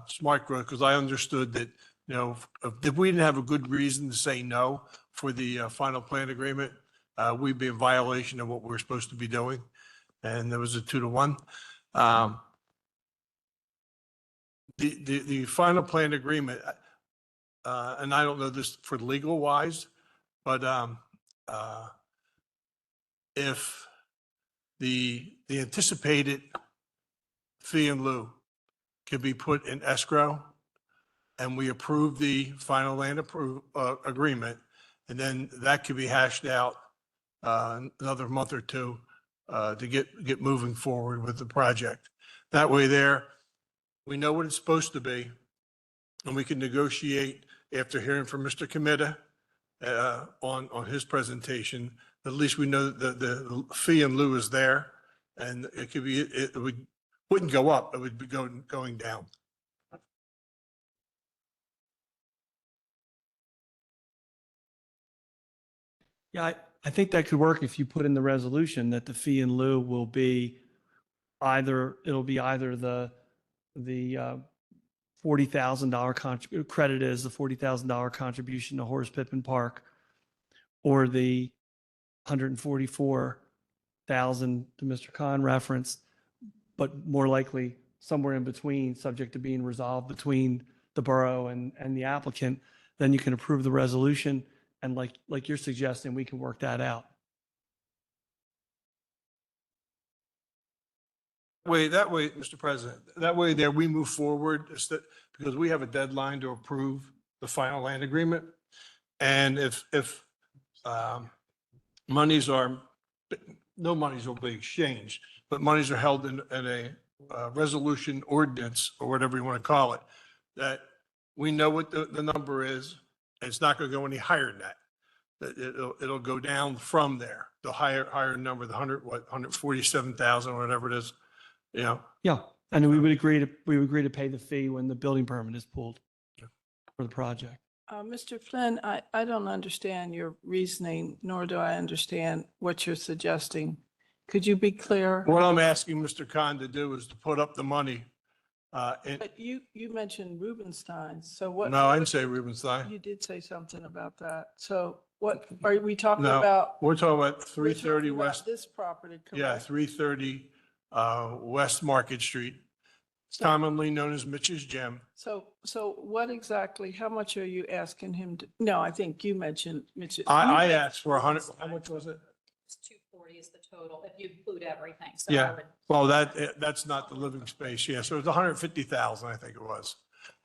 Smart Growth because I understood that, if we didn't have a good reason to say no for the final plan agreement, we'd be in violation of what we're supposed to be doing. And there was a 2-1. The final plan agreement, and I don't know this for legal wise, but if the anticipated fee in lieu can be put in escrow and we approve the final land agreement, and then that could be hashed out another month or two to get moving forward with the project. That way we know what it's supposed to be, and we can negotiate after hearing from Mr. Kamitta on his presentation. At least we know that the fee in lieu is there, and it wouldn't go up, it would be going down. Yeah, I think that could work if you put in the resolution that the fee in lieu will be either the $40,000 credit is the $40,000 contribution to Horace Pippin Park, or the $144,000 to Mr. Khan referenced, but more likely somewhere in between, subject to being resolved between the borough and the applicant. Then you can approve the resolution, and like you're suggesting, we can work that out. That way, Mr. President, that way there we move forward because we have a deadline to approve the final land agreement. And if no monies will be exchanged, but monies are held in a resolution ordinance or whatever you want to call it, that we know what the number is, and it's not going to go any higher than that. It'll go down from there, the higher number, the 147,000, whatever it is. Yeah, and we would agree to pay the fee when the building permit is pulled for the project. Mr. Flynn, I don't understand your reasoning, nor do I understand what you're suggesting. Could you be clear? What I'm asking Mr. Khan to do is to put up the money. But you mentioned Rubenstein, so what? No, I didn't say Rubenstein. You did say something about that. So what, are we talking No, about? we're talking about We're 330 talking about West. This property, correct? Yeah, 330 West Market Street. commonly known as Mitch's Gym. So what exactly, how much are you asking him to, no, I think you mentioned Mitch. I asked for 100, how much was it? It's 240 is the total, if you include everything. So Yeah, well, that's not the living space. Yeah, so it was 150,000, I think it was.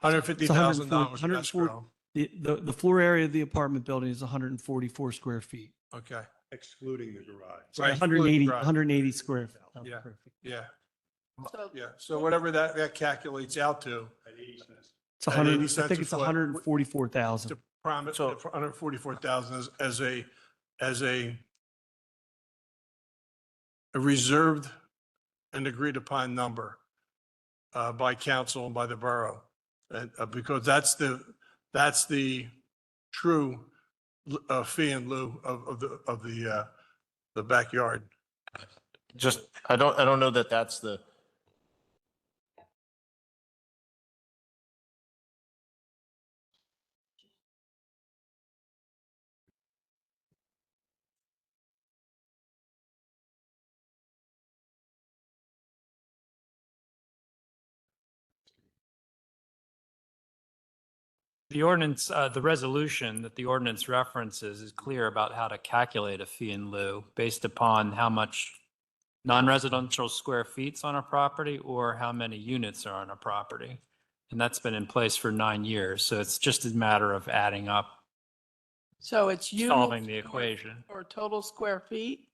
$150,000 for escrow. The floor area of the apartment building is 144 square feet. Okay. Excluding the garage. Right. 180 square. Yeah. square feet. Yeah. So- Yeah. So whatever that calculates out to. It's 100, At 80 I cents think a it's foot. 144,000. To promise, 144,000 as a reserved and agreed upon number by council and by the borough. And because that's the true fee in lieu of the backyard. Just, I don't know that that's the, The ordinance, the resolution that the ordinance references is clear about how to calculate a fee in lieu based upon how much non-residential square feet's on a property or how many units are on a property. And that's been in place for 9 years. So it's just a matter of adding up, So it's solving units the equation. or total square feet?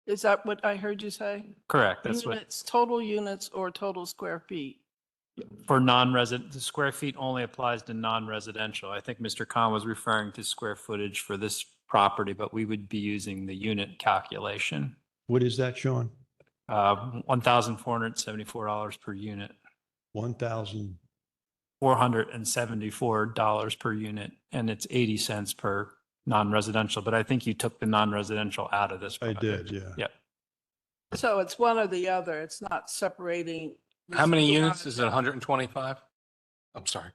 Is that what I heard you say? Correct. That's what, Units, total units or total square feet? for non-resident, the square feet only applies to non-residential. I think Mr. Khan was referring to square footage for this property, but we would be using the unit calculation. What is that, Sean? $1,474 per unit, 1,000. $474 per unit, and it's 80 cents per non-residential. But I think you took the non-residential out of this. I project. did, yeah. Yep. So it's one or the other. It's not separating. How many this units? garage Is it out. 125? I'm sorry.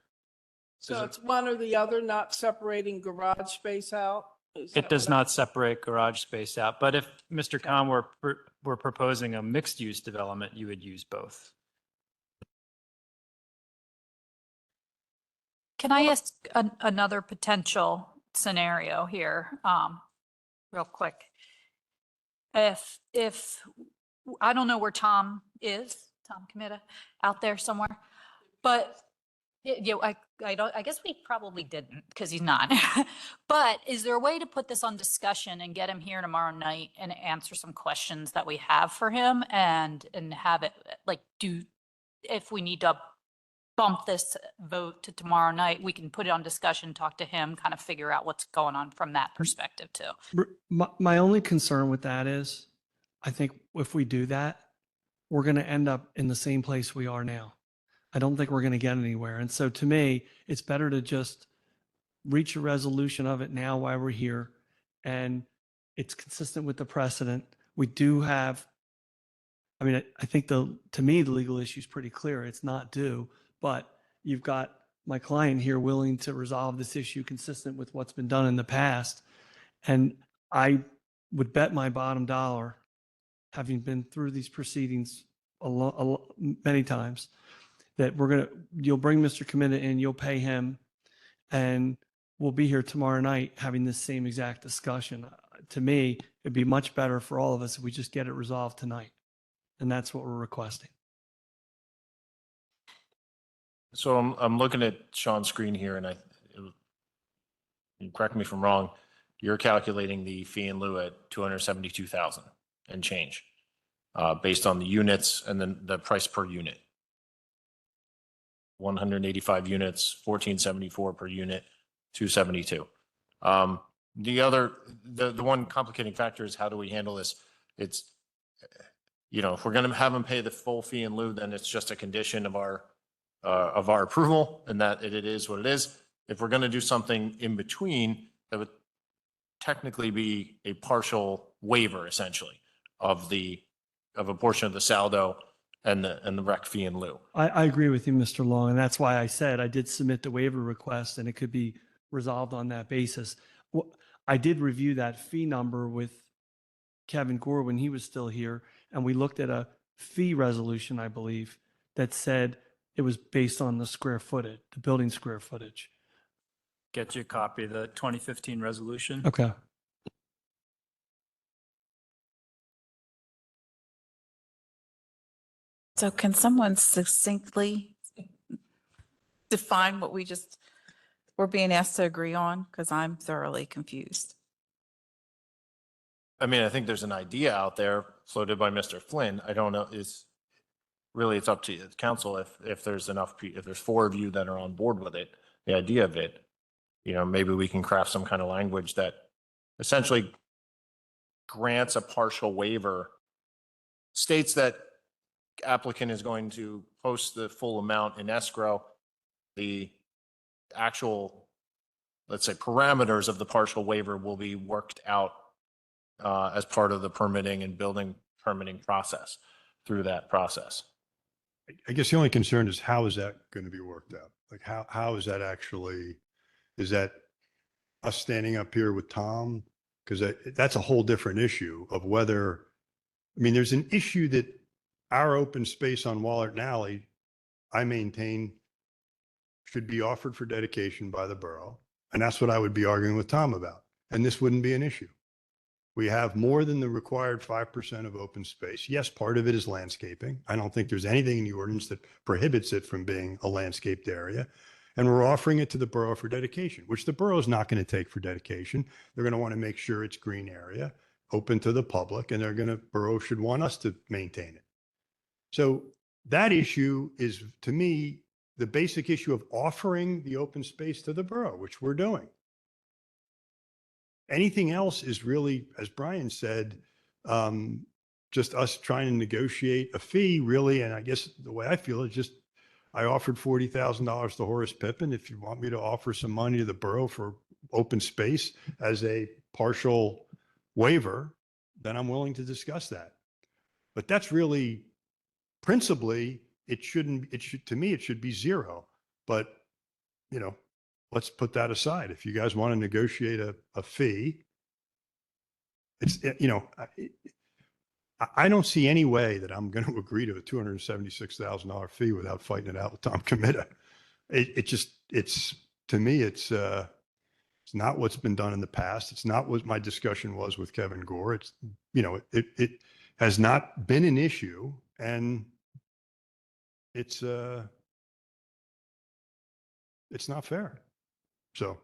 So it's one or the other, not separating garage space out? Is It that does what I- not separate garage space out, but if Mr. Khan were proposing a mixed-use development, you would use both. Can I ask another potential scenario here, real quick? If, I don't know where Tom is, Tom Committa, out there somewhere, but I guess we probably didn't because he's not. But is there a way to put this on discussion and get him here tomorrow night and answer some questions that we have for him and have it like if we need to bump this vote to tomorrow night, we can put it on discussion, talk to him, kind of figure out what's going on from that perspective too. My only concern with that is, I think if we do that, we're going to end up in the same place we are now. I don't think we're going to get anywhere. And so to me, it's better to just reach a resolution of it now while we're here. And it's consistent with the precedent. We do have, I mean, I think to me, the legal issue is pretty clear. It's not due, but you've got my client here willing to resolve this issue consistent with what's been done in the past. And I would bet my bottom dollar, having been through these proceedings many times, that you'll bring Mr. Committa in, you'll pay him, and we'll be here tomorrow night having this same exact discussion. To me, it'd be much better for all of us if we just get it resolved tonight. And that's what we're requesting. so I'm looking at Sean's screen here and you correct me if I'm wrong, you're calculating the fee in lieu at 272,000 and change, based on the units and then the price per unit. 185 units, 1474 per unit, 272. The one complicating factor is how do we handle this? It's, if we're going to have them pay the full fee in lieu, then it's just a condition of our approval and that it is what it is. If we're going to do something in between, that would technically be a partial waiver essentially of a portion of the saldo and the rec fee in lieu. I agree with you, Mr. Long, and that's why I said I did submit the waiver request and it could be resolved on that basis. I did review that fee number with Kevin Gore when he was still here, and we looked at a fee resolution, I believe, that said it was based on the square footage, the building square footage. Get you a copy of the 2015 resolution. Okay. So can someone succinctly define what we're being asked to agree on? Because I'm thoroughly confused. I mean, I think there's an idea out there floated by Mr. Flynn. I don't know, it's up to the council if there's enough, if there's four of you that are on board with it, the idea of it, maybe we can craft some kind of language that essentially grants a partial waiver, states that applicant is going to post the full amount in escrow, the actual, let's say, parameters of the partial waiver will be worked out as part of the permitting and building permitting process through that process. I guess the only concern is how is that going to be worked out? Like how is that actually, is that us standing up here with Tom? Because that's a whole different issue of whether, I mean, there's an issue that our open space on Wallerton Alley, I maintain, should be offered for dedication by the borough. And that's what I would be arguing with Tom about. And this wouldn't be an issue. We have more than the required 5% of open space. Yes, part of it is landscaping. I don't think there's anything in the ordinance that prohibits it from being a landscaped area. And we're offering it to the borough for dedication, which the borough is not going to take for dedication. They're going to want to make sure it's green area, open to the public, and borough should want us to maintain it. So that issue is, to me, the basic issue of offering the open space to the borough, which we're doing. Anything else is really, as Brian said, just us trying to negotiate a fee, really. And I guess the way I feel is just, I offered $40,000 to Horace Pippin. If you want me to offer some money to the borough for open space as a partial waiver, then I'm willing to discuss that. But that's really, principally, to me, it should be zero. But, let's put that aside. If you guys want to negotiate a fee, I don't see any way that I'm going to agree to a $276,000 fee without fighting it out with Tom Comita. To me, it's not what's been done in the past. It's not what my discussion was with Kevin Gore. It has not been an issue, and it's not fair. So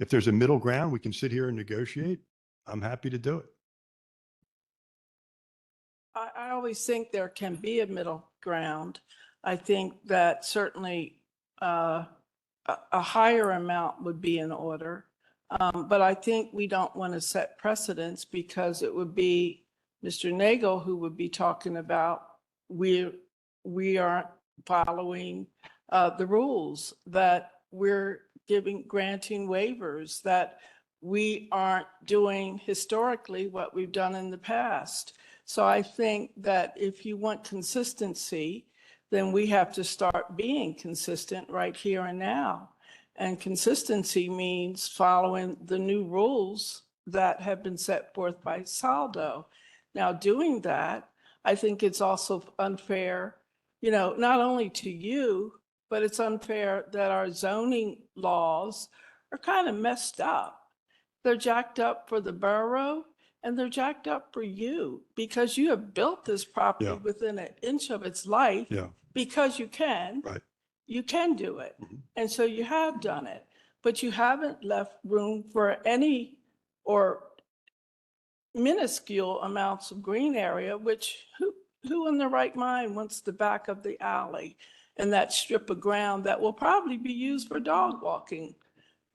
if there's a middle ground, we can sit here and negotiate. I'm happy to do it. I always think there can be a middle ground. I think that certainly a higher amount would be in order. But I think we don't want to set precedents, because it would be Mr. Nagel who would be talking about we aren't following the rules, that we're granting waivers, that we aren't doing historically what we've done in the past. So I think that if you want consistency, then we have to start being consistent right here and now. And consistency means following the new rules that have been set forth by Saldo. Now, doing that, I think it's also unfair, not only to you, but it's unfair that our zoning laws are kind of messed up. They're jacked up for the borough, and they're jacked up for you, because you have built this property within an inch of its life, because you can. Right. You can do it. And so you have done it, but you haven't left room for any or minuscule amounts of green area, which who in their right mind wants the back of the alley and that strip of ground that will probably be used for dog walking,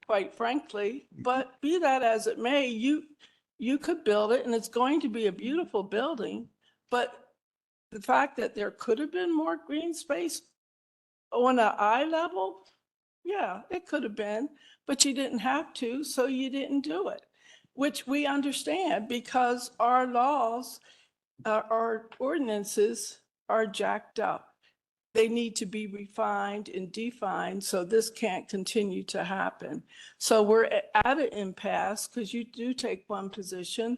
quite frankly. But be that as it may, you could build it, and it's going to be a beautiful building. But the fact that there could have been more green space on an eye level, yeah, it could have been, but you didn't have to, so you didn't do it, which we understand, because our laws, our ordinances are jacked up. They need to be refined and defined, so this can't continue to happen. So we're at an impasse, because you do take one position,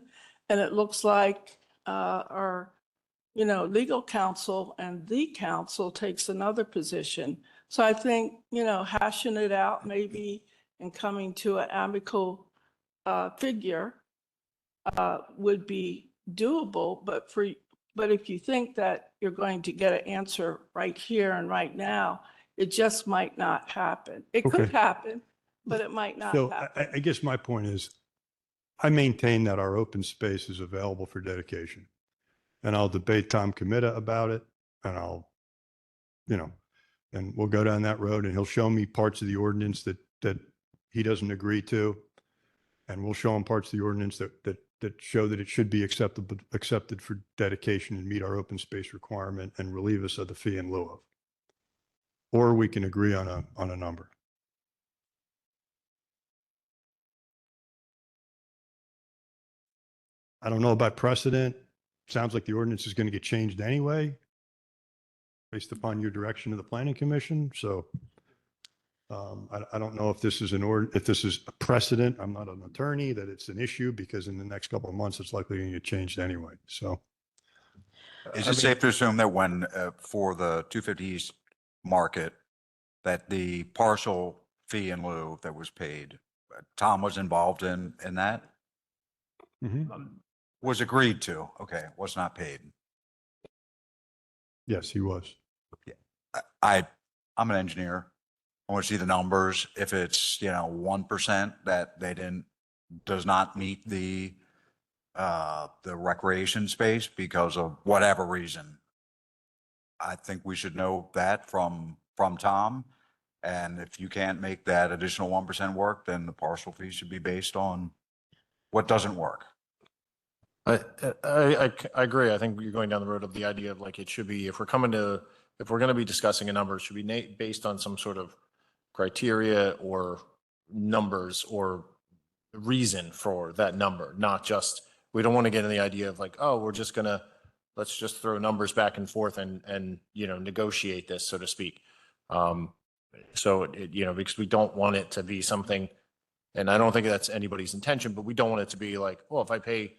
and it looks like our legal counsel and the counsel takes another position. So I think, hashing it out maybe and coming to an amicable figure would be doable, but if you think that you're going to get an answer right here and right now, it just might not happen. It could Okay. happen, but it might not So happen. I guess my point is, I maintain that our open space is available for dedication. And I'll debate Tom Comita about it, and and we'll go down that road, and he'll show me parts of the ordinance that he doesn't agree to. And we'll show him parts of the ordinance that show that it should be accepted for dedication and meet our open space requirement and relieve us of the fee in lieu of. Or we can agree on a number. I don't know about precedent. Sounds like the ordinance is going to get changed anyway, based upon your direction of the planning commission. So I don't know if this is if this is a precedent. I'm not an attorney, that it's an issue, because in the next couple of months, it's likely going to get changed anyway. So. Is it safe to assume that when, for the 250 East market, that the partial fee in lieu that was paid, Tom was involved in that? Was agreed to, okay, was not paid. Yes, he was. I'm an engineer. I want to see the numbers. If it's, 1% that does not meet the recreation space because of whatever reason, I think we should know that from Tom. And if you can't make that additional 1% work, then the partial fee should be based on what doesn't work. I agree. I think you're going down the road of the idea of, like, it should be, if we're going to be discussing a number, it should be based on some sort of criteria or numbers or reason for that number, not just, we don't want to get in the idea of, like, oh, let's just throw numbers back and forth and negotiate this, so to speak. So because we don't want it to be something, and I don't think that's anybody's intention, but we don't want it to be like, well, if I pay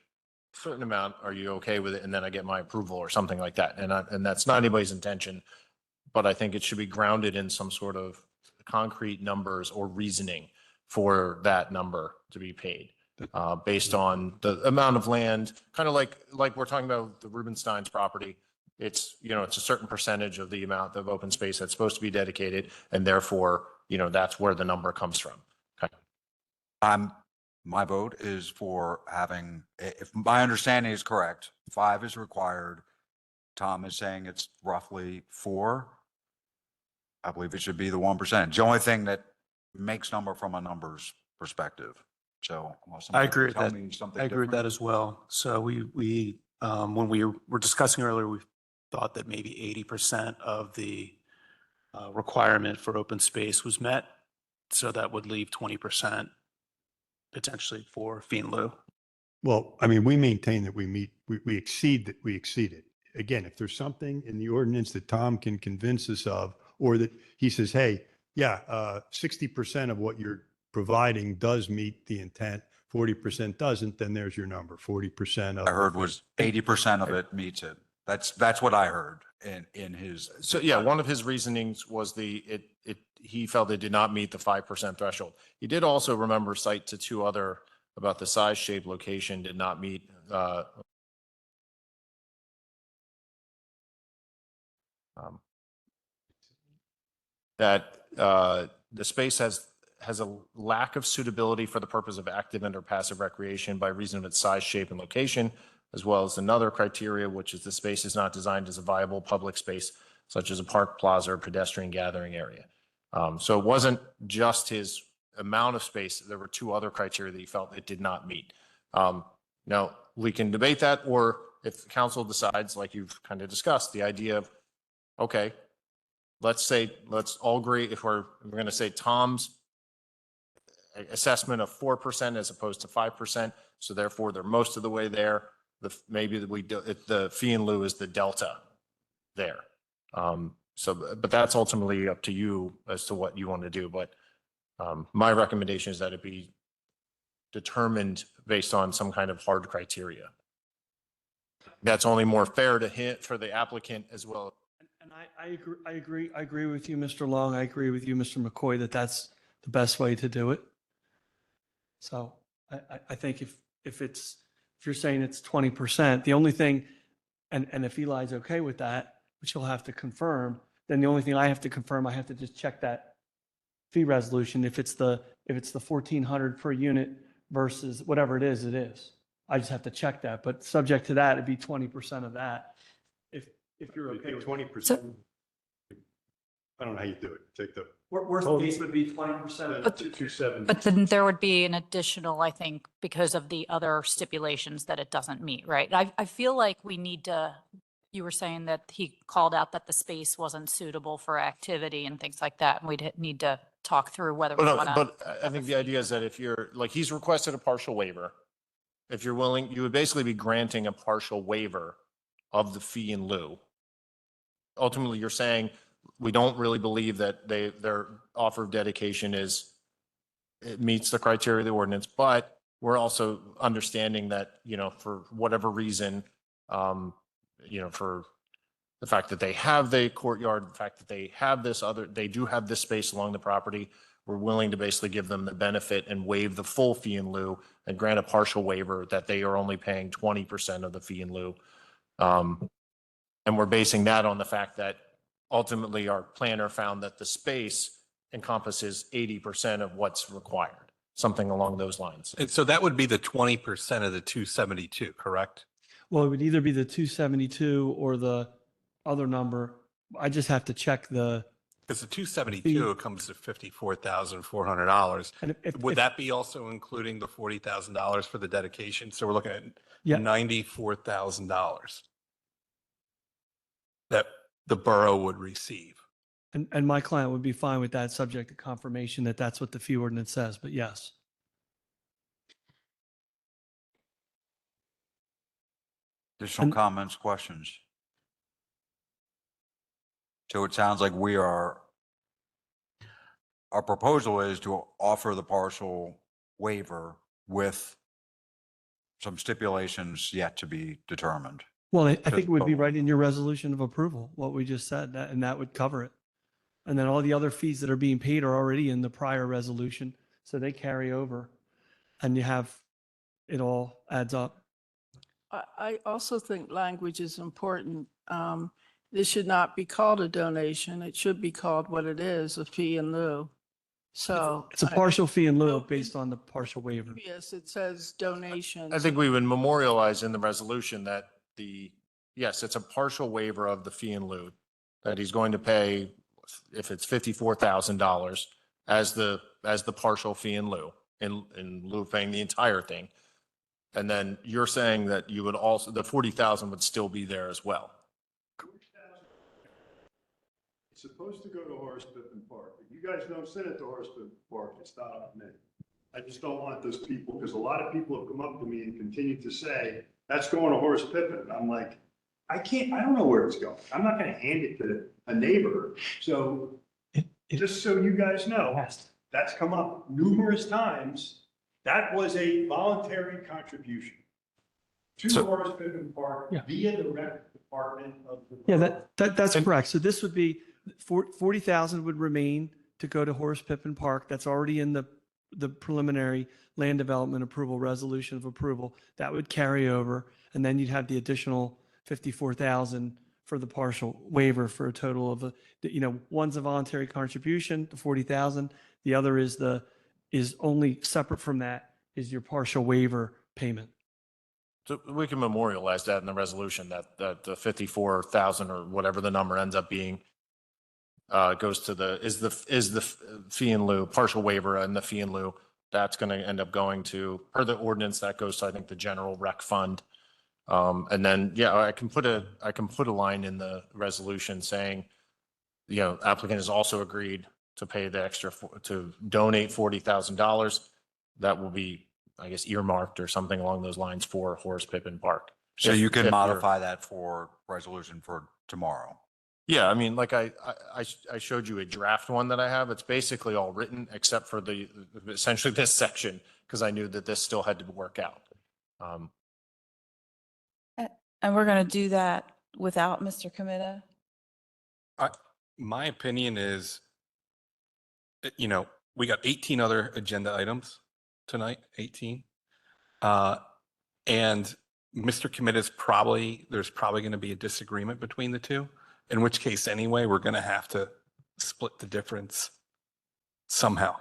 certain amount, are you okay with it? And then I get my approval or something like that. And that's not anybody's intention, but I think it should be grounded in some sort of concrete numbers or reasoning for that number to be paid, based on the amount of land, kind of like we're talking about the Rubenstein's property. It's, it's a certain percentage of the amount of open space that's supposed to be dedicated. And therefore, that's where the number comes from. Okay. My vote is for having, if my understanding is correct, 5 is required. Tom is saying it's roughly 4. I believe it should be the 1%. The only thing that makes number from a numbers perspective. So I agree with that. I I agree with that as well. So we when we were discussing earlier, we thought that maybe 80% of the requirement for open space was met. So that would leave 20% potentially for fee in lieu. Well, I mean, we maintain that we exceed it. Again, if there's something in the ordinance that Tom can convince us of, or that he says, hey, yeah, 60% of what you're providing does meet the intent, 40% doesn't, then there's your number. 40% of. I heard was 80% of it meets it. That's what I heard in his. So yeah, one of his reasonings was he felt it did not meet the 5% threshold. He did also cite to 2 other about the size, shape, location did not meet. That the space has a lack of suitability for the purpose of active and or passive recreation by reason of its size, shape, and location, as well as another criteria, which is the space is not designed as a viable public space, such as a park, plaza, or pedestrian gathering area. So it wasn't just his amount of space. There were 2 other criteria that he felt it did not meet. Now, we can debate that, or if the council decides, like you've kind of discussed, the idea of, okay, let's all agree, if we're going to say Tom's assessment of 4% as opposed to 5%, so therefore they're most of the way there. Maybe the fee in lieu is the delta there. But that's ultimately up to you as to what you want to do. But my recommendation is that it be determined based on some kind of hard criteria. That's only more fair to hit for the applicant as well. And I agree with you, Mr. Long. I agree with you, Mr. McCoy, that that's the best way to do it. So I think if you're saying it's 20%, the only thing, and if Eli's okay with that, which he'll have to confirm, then the only thing I have to confirm, I have to just check that fee resolution. If it's the 1,400 per unit versus whatever it is, it is. I just have to check that, but subject to that, it'd be 20% of that. If you're okay with 20%. I don't know how you do it. Take the. worst case would be 20% of But- 270. But then there would be an additional, I think, because of the other stipulations that it doesn't meet, right? I feel like we need to, you were saying that he called out that the space wasn't suitable for activity and things like that. And we'd need to talk through whether we But, want to. but I think the idea is that if you're, like, he's requested a partial waiver. If you're willing, you would basically be granting a partial waiver of the fee in lieu. Ultimately, you're saying, we don't really believe that their offer of dedication it meets the criteria of the ordinance, but we're also understanding that, for whatever reason, for the fact that they have the courtyard, the fact that they do have this space along the property, we're willing to basically give them the benefit and waive the full fee in lieu and grant a partial waiver that they are only paying 20% of the fee in lieu. And we're basing that on the fact that ultimately our planner found that the space encompasses 80% of what's required, something along those lines. And so that would be the 20% of the 272, correct? Well, it would either be the 272 or the other number. I just have to check the. Because the 272 comes to $54,400. And Would that be also including the $40,000 for the dedication? So we're looking at Yeah. $94,000 that the borough would receive. And my client would be fine with that, subject to confirmation that that's what the fee ordinance says, but yes. Additional And- comments, questions? So it sounds like our proposal is to offer the partial waiver with some stipulations yet to be determined. Well, I think it would be total. right in your resolution of approval, what we just said, and that would cover it. And then all the other fees that are being paid are already in the prior resolution, so they carry over. And it all adds up. I also think language is important. This should not be called a donation. It should be called what it is, a fee in lieu. So. It's a partial fee in lieu based on the partial waiver. Yes, it says donations. I think we would memorialize in the resolution that yes, it's a partial waiver of the fee in lieu, that he's going to pay, if it's $54,000 as the partial fee in lieu, in lieu of paying the entire thing. And then you're saying that you would also, the 40,000 would still be there as well. It's supposed to go to Horace Pippin Park. If you guys don't sit at the Horace Pippin Park, it's not up to me. I just don't want those people, because a lot of people have come up to me and continue to say, that's going to Horace Pippin. I'm like, I don't know where it's going. I'm not going to hand it to a neighbor. So just so you guys know, that's come up numerous times. That was a voluntary contribution to Horace Pippin Park via the rec department of the. Yeah, that's correct. So this would be 40,000 would remain to go to Horace Pippin Park. That's already in the preliminary land development approval resolution of approval. That would carry over. And then you'd have the additional 54,000 for the partial waiver for a total of one's a voluntary contribution, the 40,000. The other is only separate from that is your partial waiver payment. So we can memorialize that in the resolution, that the 54,000 or whatever the number ends up being goes to the fee in lieu, partial waiver and the fee in lieu. That's going to end up going to, per the ordinance, that goes to, I think, the general rec fund. And then, I can put a line in the resolution saying, applicant has also agreed to pay the extra, to donate $40,000. That will be, I guess, earmarked or something along those lines for Horace Pippin Park. So you can modify that for resolution for tomorrow. Yeah, I mean, like I showed you a draft one that I have. It's basically all written except for essentially this section, because I knew that this still had to work out. And we're going to do that without Mr. Comita? My opinion is, we got 18 other agenda items tonight, 18. And Mr. Committa's there's probably going to be a disagreement between the two, in which case anyway, we're going to have to split the difference somehow.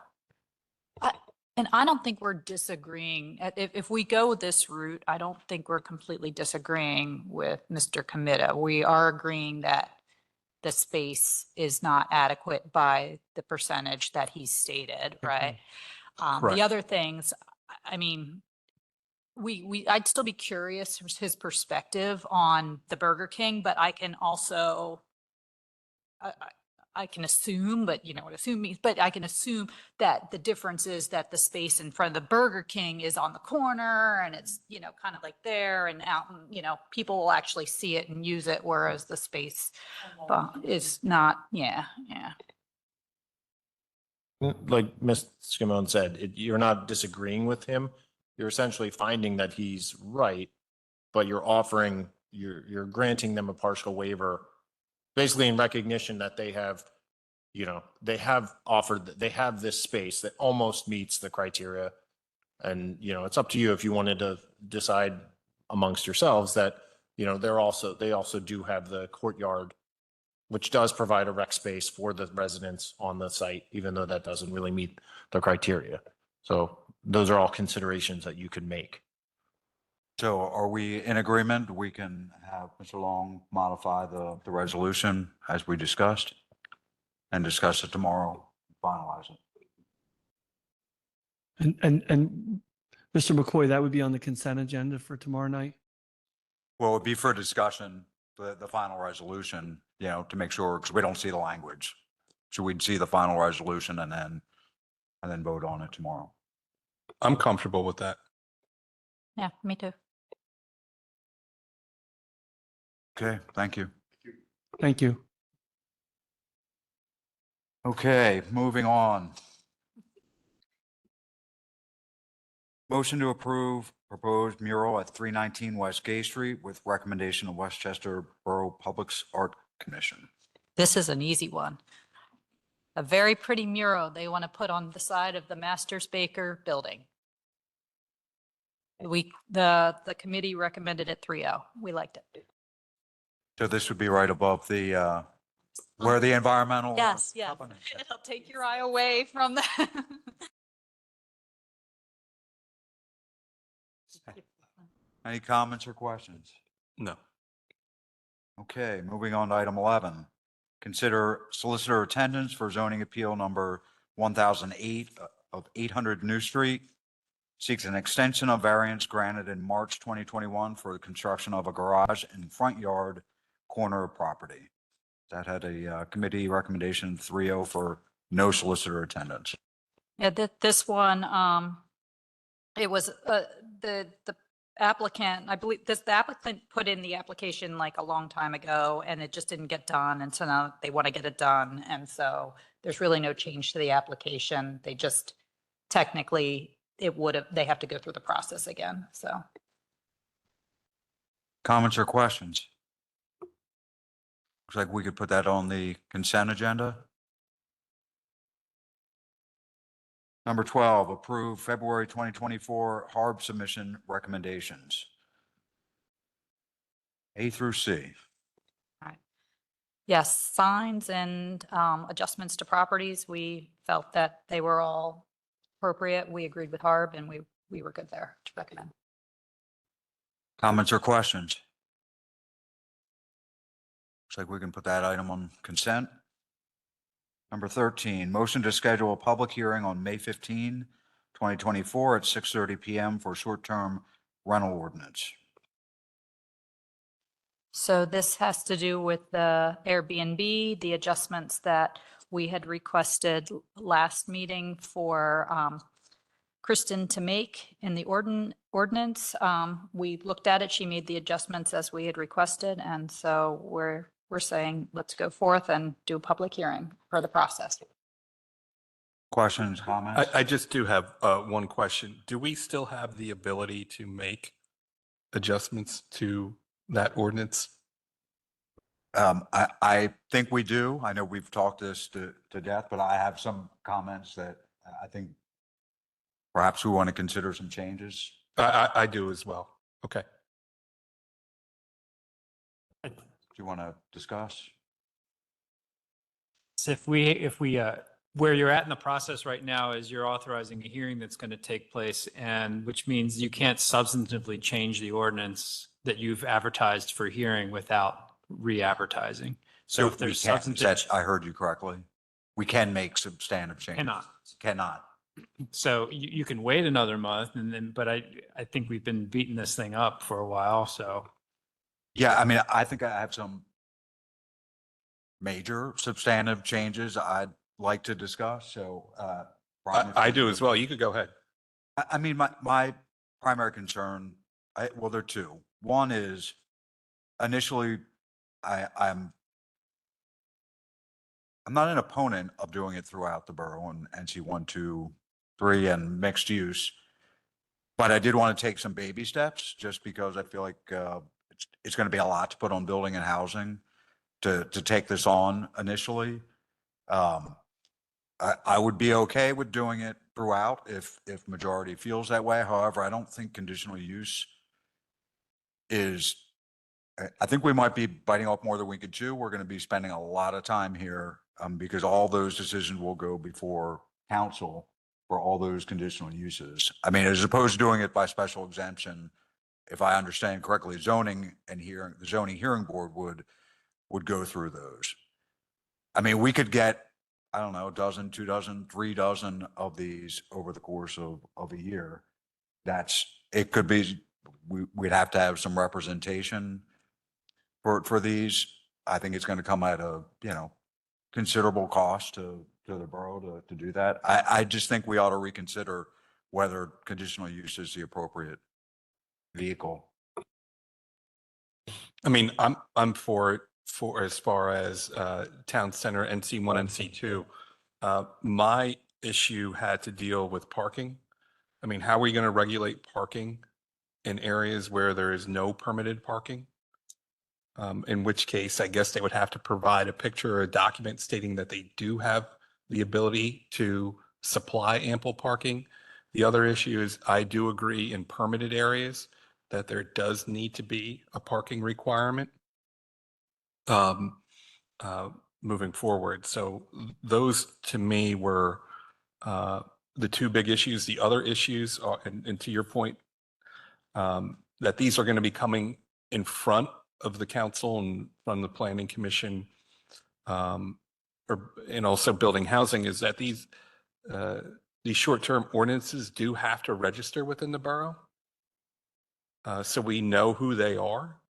And I don't think we're disagreeing. If we go this route, I don't think we're completely disagreeing with Mr. Comita. We are agreeing that the space is not adequate by the percentage that he stated, right? Correct. The other things, I mean, I'd still be curious his perspective on the Burger King, but I can also, I can assume, but you know what assume means, but I can assume that the difference is that the space in front of the Burger King is on the corner and it's, kind of like there and out, and, people will actually see it and use it, whereas the space is not, yeah. Like Ms. Scimone said, you're not disagreeing with him. You're essentially finding that he's right, but you're granting them a partial waiver, basically in recognition that they have this space that almost meets the criteria. And, it's up to you if you wanted to decide amongst yourselves that, they also do have the courtyard, which does provide a rec space for the residents on the site, even though that doesn't really meet the criteria. So those are all considerations that you could make. So are we in agreement? We can have Mr. Long modify the resolution as we discussed and discuss it tomorrow, finalize it. And Mr. McCoy, that would be on the consent agenda for tomorrow night? Well, it'd be for discussion, the final resolution, to make sure, because we don't see the language. So we'd see the final resolution and then vote on it tomorrow. I'm comfortable with that. Yeah, me too. Okay, thank you. Thank you. Okay, moving on. Motion to approve proposed mural at 319 West Gay Street with recommendation of Westchester Borough Public Art Commission. This is an easy one. A very pretty mural they want to put on the side of the Masters Baker building. The committee recommended it 3-0. We liked it. So this would be right above the, where the environmental. Yes, yeah. It'll take your eye away from that. Any comments or questions? No. Okay, moving on to item 11. Consider solicitor attendance for zoning appeal number 1008 of 800 New Street. Seeks an extension of variance granted in March 2021 for the construction of a garage in front yard corner of property. That had a committee recommendation 3-0 for no solicitor attendance. Yeah, this one, it was the applicant, I believe the applicant put in the application like a long time ago and it just didn't get done. And so now they want to get it done. And so there's really no change to the application. They just technically, they have to go through the process again. So. Comments or questions? Looks like we could put that on the consent agenda. Number 12, approve February 2024 HARB submission recommendations. A through C. All right. Yes, signs and adjustments to properties. We felt that they were all appropriate. We agreed with HARB and we were good there to recommend. Comments or questions? Looks like we can put that item on consent. Number 13, motion to schedule a public hearing on May 15, 2024 at 6:30 p.m. for short-term rental ordinance. So this has to do with the Airbnb, the adjustments that we had requested last meeting for Kristen to make in the ordinance. We looked at it. She made the adjustments as we had requested. And so we're saying, let's go forth and do a public hearing for the process. Questions, comments? I just do have one question. Do we still have the ability to make adjustments to that ordinance? I think we do. I know we've talked this to death, but I have some comments that I think perhaps we want to consider some changes. I do as well. Okay. Do you want to discuss? So if we, where you're at in the process right now is you're authorizing a hearing that's going to take place, and which means you can't substantively change the ordinance that you've advertised for hearing without re-advertising. So if we there's can, substantive, I heard you correctly. We can make substantive changes. Cannot. so you can wait another month and then, but I think we've been beating this thing up for a while, so. Yeah, I mean, I think I have some major substantive changes I'd like to discuss, so. Brian, if I you do would- as well. You could go ahead. I mean, my primary concern, well, there are two. One is initially, I'm not an opponent of doing it throughout the borough and NC 1, 2, 3 and mixed use. But I did want to take some baby steps just because I feel like it's going to be a lot to put on building and housing to take this on initially. I would be okay with doing it throughout if majority feels that way. However, I don't think conditional use is, I think we might be biting off more than we could chew. We're going to be spending a lot of time here because all those decisions will go before council for all those conditional uses. I mean, as opposed to doing it by special exemption, if I understand correctly, zoning and hearing, the zoning hearing board would go through those. I mean, we could get, I don't know, a dozen, 2 dozen, 3 dozen of these over the course of a year. It could be, we'd have to have some representation for these. I think it's going to come at a, considerable cost to the borough to do that. I just think we ought to reconsider whether conditional use is the appropriate vehicle. I mean, I'm for it for as far as town center NC1 and NC2. My issue had to deal with parking. I mean, how are we going to regulate parking in areas where there is no permitted parking? In which case, I guess they would have to provide a picture or a document stating that they do have the ability to supply ample parking. The other issue is I do agree in permitted areas that there does need to be a parking requirement moving forward. So those to me were the two big issues. The other issues are, and to your point, that these are going to be coming in front of the council and from the planning commission, and also building housing, is that these short-term ordinances do have to register within the borough. So we know who they are.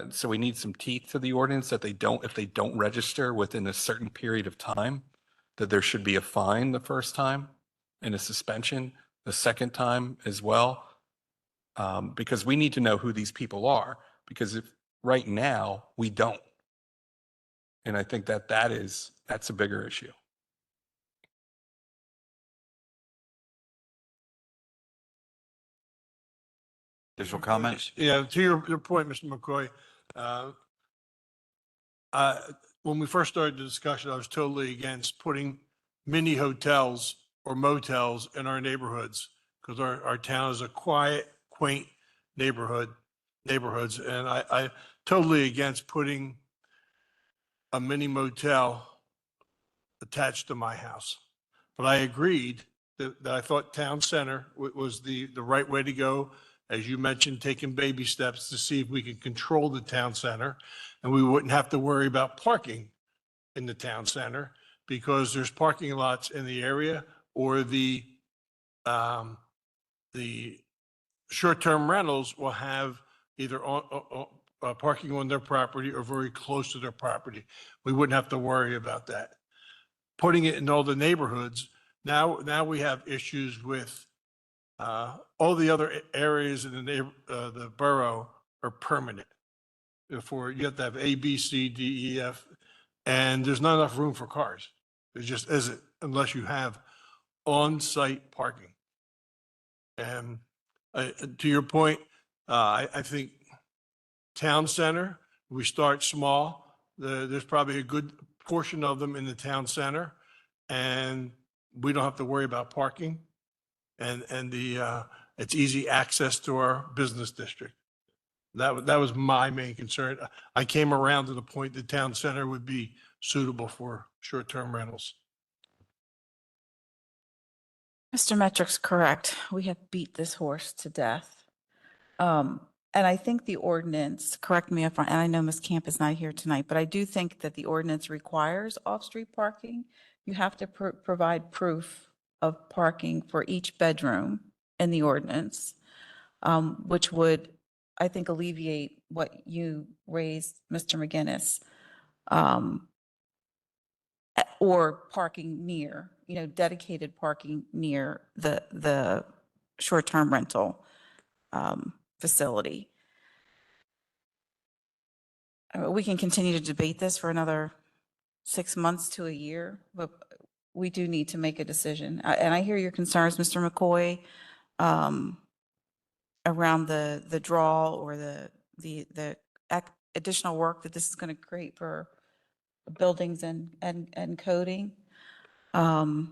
So we need some teeth to the ordinance that if they don't register within a certain period of time, that there should be a fine the first time and a suspension the second time as well. Because we need to know who these people are, because if right now we don't. And I think that's a bigger issue. Additional comments? Yeah, to your point, Mr. McCoy, when we first started the discussion, I was totally against putting mini hotels or motels in our neighborhoods because our town is a quiet, quaint neighborhoods. And I totally against putting a mini motel attached to my house. But I agreed that I thought town center was the right way to go. As you mentioned, taking baby steps to see if we could control the town center. And we wouldn't have to worry about parking in the town center because there's parking lots in the area, or the short-term rentals will have either parking on their property or very close to their property. We wouldn't have to worry about that. Putting it in all the neighborhoods, now we have issues with all the other areas in the borough are permanent. Therefore, you have to have A, B, C, D, E, F, and there's not enough room for cars. There just isn't unless you have on-site parking. And to your point, I think town center. We start small. There's probably a good portion of them in the town center. And we don't have to worry about parking. And it's easy access to our business district. That was my main concern. I came around to the point the town center would be suitable for short-term rentals. Mr. Metrick's correct. We have beat this horse to death. And I think the ordinance, correct me if I, and I know Ms. Camp is not here tonight, but I do think that the ordinance requires off-street parking. You have to provide proof of parking for each bedroom in the ordinance, which would, I think, alleviate what you raised, Mr. McGinnis, or parking near, dedicated parking near the short-term rental facility. We can continue to debate this for another 6 months to a year, but we do need to make a decision. And I hear your concerns, Mr. McCoy, around the draw or the additional work that this is going to create for buildings and coding. I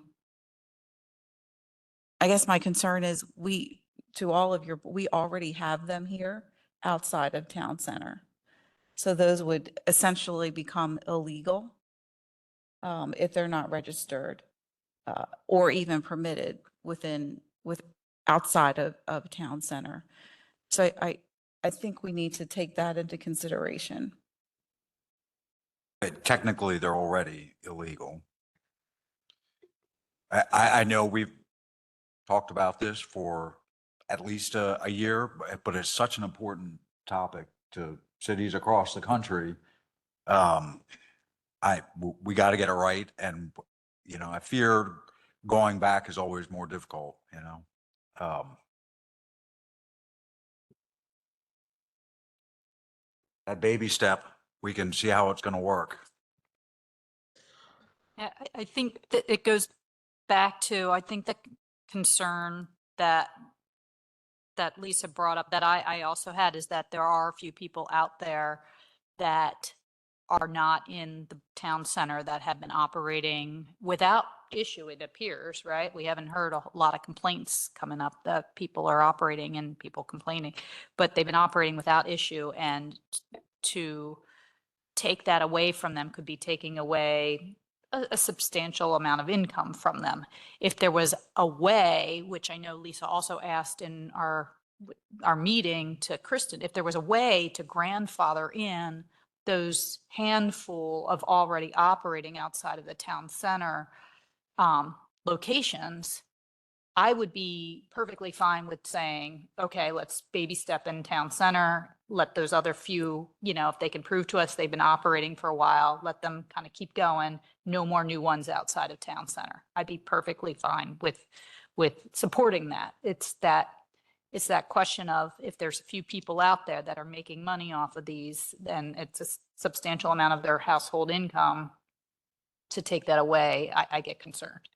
guess my concern is we already have them here outside of town center. So those would essentially become illegal if they're not registered or even permitted outside of town center. So I think we need to take that into consideration. Technically, they're already illegal. I know we've talked about this for at least a year, but it's such an important topic to cities across the country. We got to get it right. And, I fear going back is always more difficult, that baby step, we can see how it's going to work. Yeah, I think that it goes back to, I think the concern that Lisa brought up that I also had is that there are a few people out there that are not in the town center that have been operating without issue, it appears, right? We haven't heard a lot of complaints coming up that people are operating and people complaining, but they've been operating without issue, and to take that away from them could be taking away a substantial amount of income from them. If there was a way, which I know Lisa also asked in our meeting to Kristen, if there was a way to grandfather in those handful of already operating outside of the town center locations, I would be perfectly fine with saying, okay, let's baby step in town center, let those other few, if they can prove to us they've been operating for a while, let them kind of keep going, no more new ones outside of town center. I'd be perfectly fine with supporting that. It's that question of if there's a few people out there that are making money off of these, then it's a substantial amount of their household income. To take that away, I get concerned.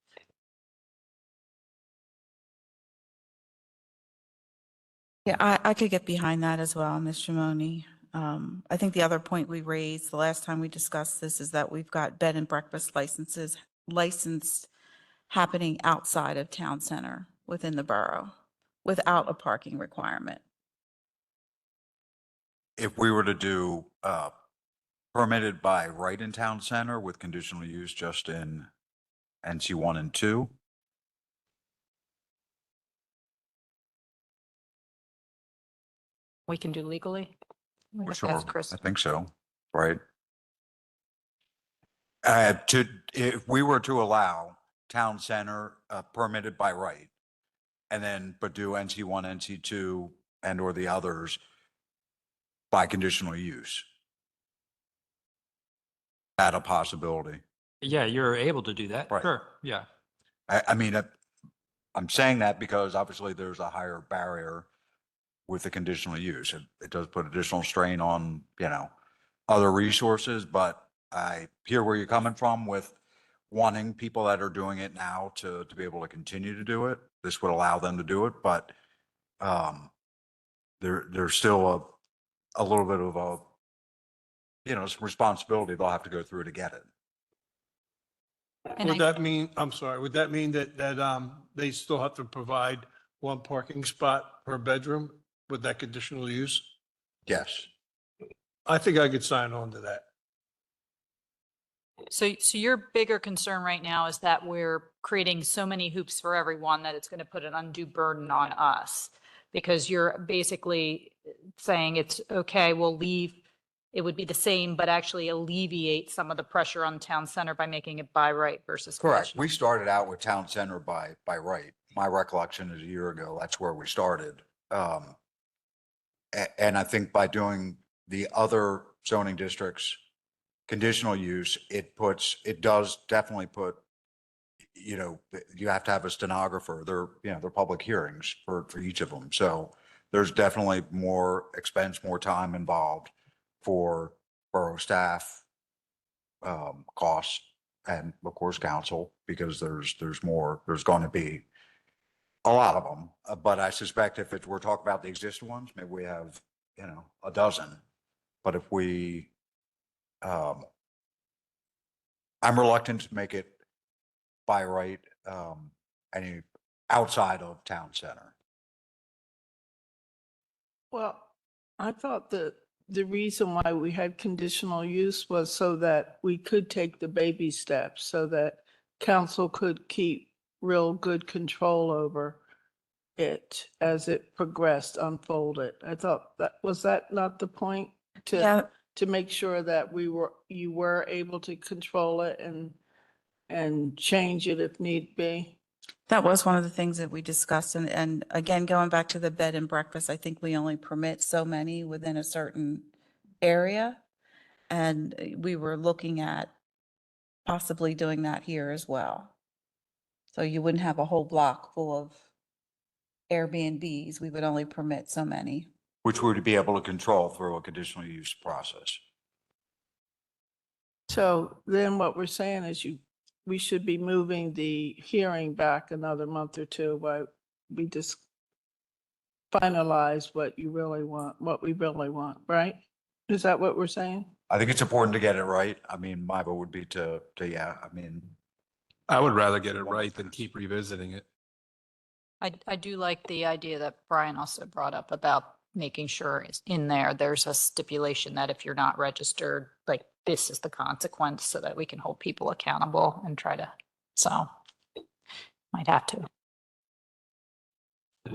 Yeah, I could get behind that as well, Ms. Shimoni. I think the other point we raised the last time we discussed this is that we've got bed and breakfast licenses licensed happening outside of town center within the borough without a parking requirement. If we were to do permitted by right in town center with conditional use just in NC 1 and 2, We can do legally? We for have to ask sure. Chris. I think so, right? If we were to allow town center permitted by right, and then but do NC 1, NC 2, and or the others by conditional use, that a possibility? Yeah, you're able to do that. Right. Sure. Yeah. I mean, I'm saying that because obviously there's a higher barrier with the conditional use. It does put additional strain on, other resources, but I hear where you're coming from with wanting people that are doing it now to be able to continue to do it. This would allow them to do it, but there's still a little bit of a, some responsibility. They'll have to go through to get it. And Would I- that mean, I'm sorry, would that mean that, they still have to provide one parking spot per bedroom with that conditional use? Yes. I think I could sign on to that. So your bigger concern right now is that we're creating so many hoops for everyone that it's going to put an undue burden on us. Because you're basically saying it's okay, we'll leave, it would be the same, but actually alleviate some of the pressure on town center by making it by right versus Correct. conditional. We started out with town center by right. My recollection is a year ago, that's where we started. And I think by doing the other zoning districts, conditional use, it does definitely put, you have to have a stenographer. They're public hearings for each of them. So there's definitely more expense, more time involved for borough staff, costs, and of course council, because there's going to be a lot of them. But I suspect if we're talking about the existing ones, maybe we have, a dozen. But if I'm reluctant to make it by right, any outside of town center. Well, I thought that the reason why we had conditional use was so that we could take the baby steps, so that council could keep real good control over it as it progressed, unfolded. I thought was that not the point? Yeah. To make sure that you were able to control it and change it if need be? That was one of the things that we discussed. And again, going back to the bed and breakfast, I think we only permit so many within a certain area. And we were looking at possibly doing that here as well. So you wouldn't have a whole block full of Airbnbs. We would only permit so many. Which we would be able to control through a conditional use process. So then what we're saying is we should be moving the hearing back another month or two while we just finalize what we really want, right? Is that what we're saying? I think it's important to get it right. I mean, my vote would be I would rather get it right than keep revisiting it. I do like the idea that Brian also brought up about making sure it's in there's a stipulation that if you're not registered, like this is the consequence, so that we can hold people accountable and might have to.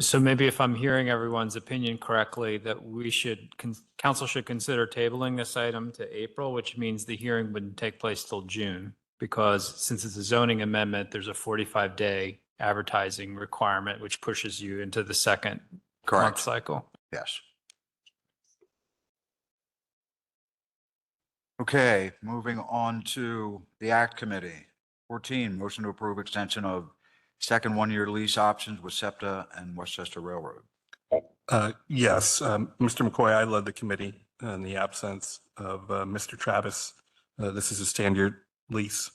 So maybe if I'm hearing everyone's opinion correctly, that council should consider tabling this item to April, which means the hearing wouldn't take place till June. Because since it's a zoning amendment, there's a 45-day advertising requirement, which pushes you into the second month cycle. yes. Okay, moving on to the Act Committee. 14, motion to approve extension of second one-year lease options with SEPTA and Westchester Railroad. Yes, Mr. McCoy, I led the committee in the absence of Mr. Travis. This is a standard lease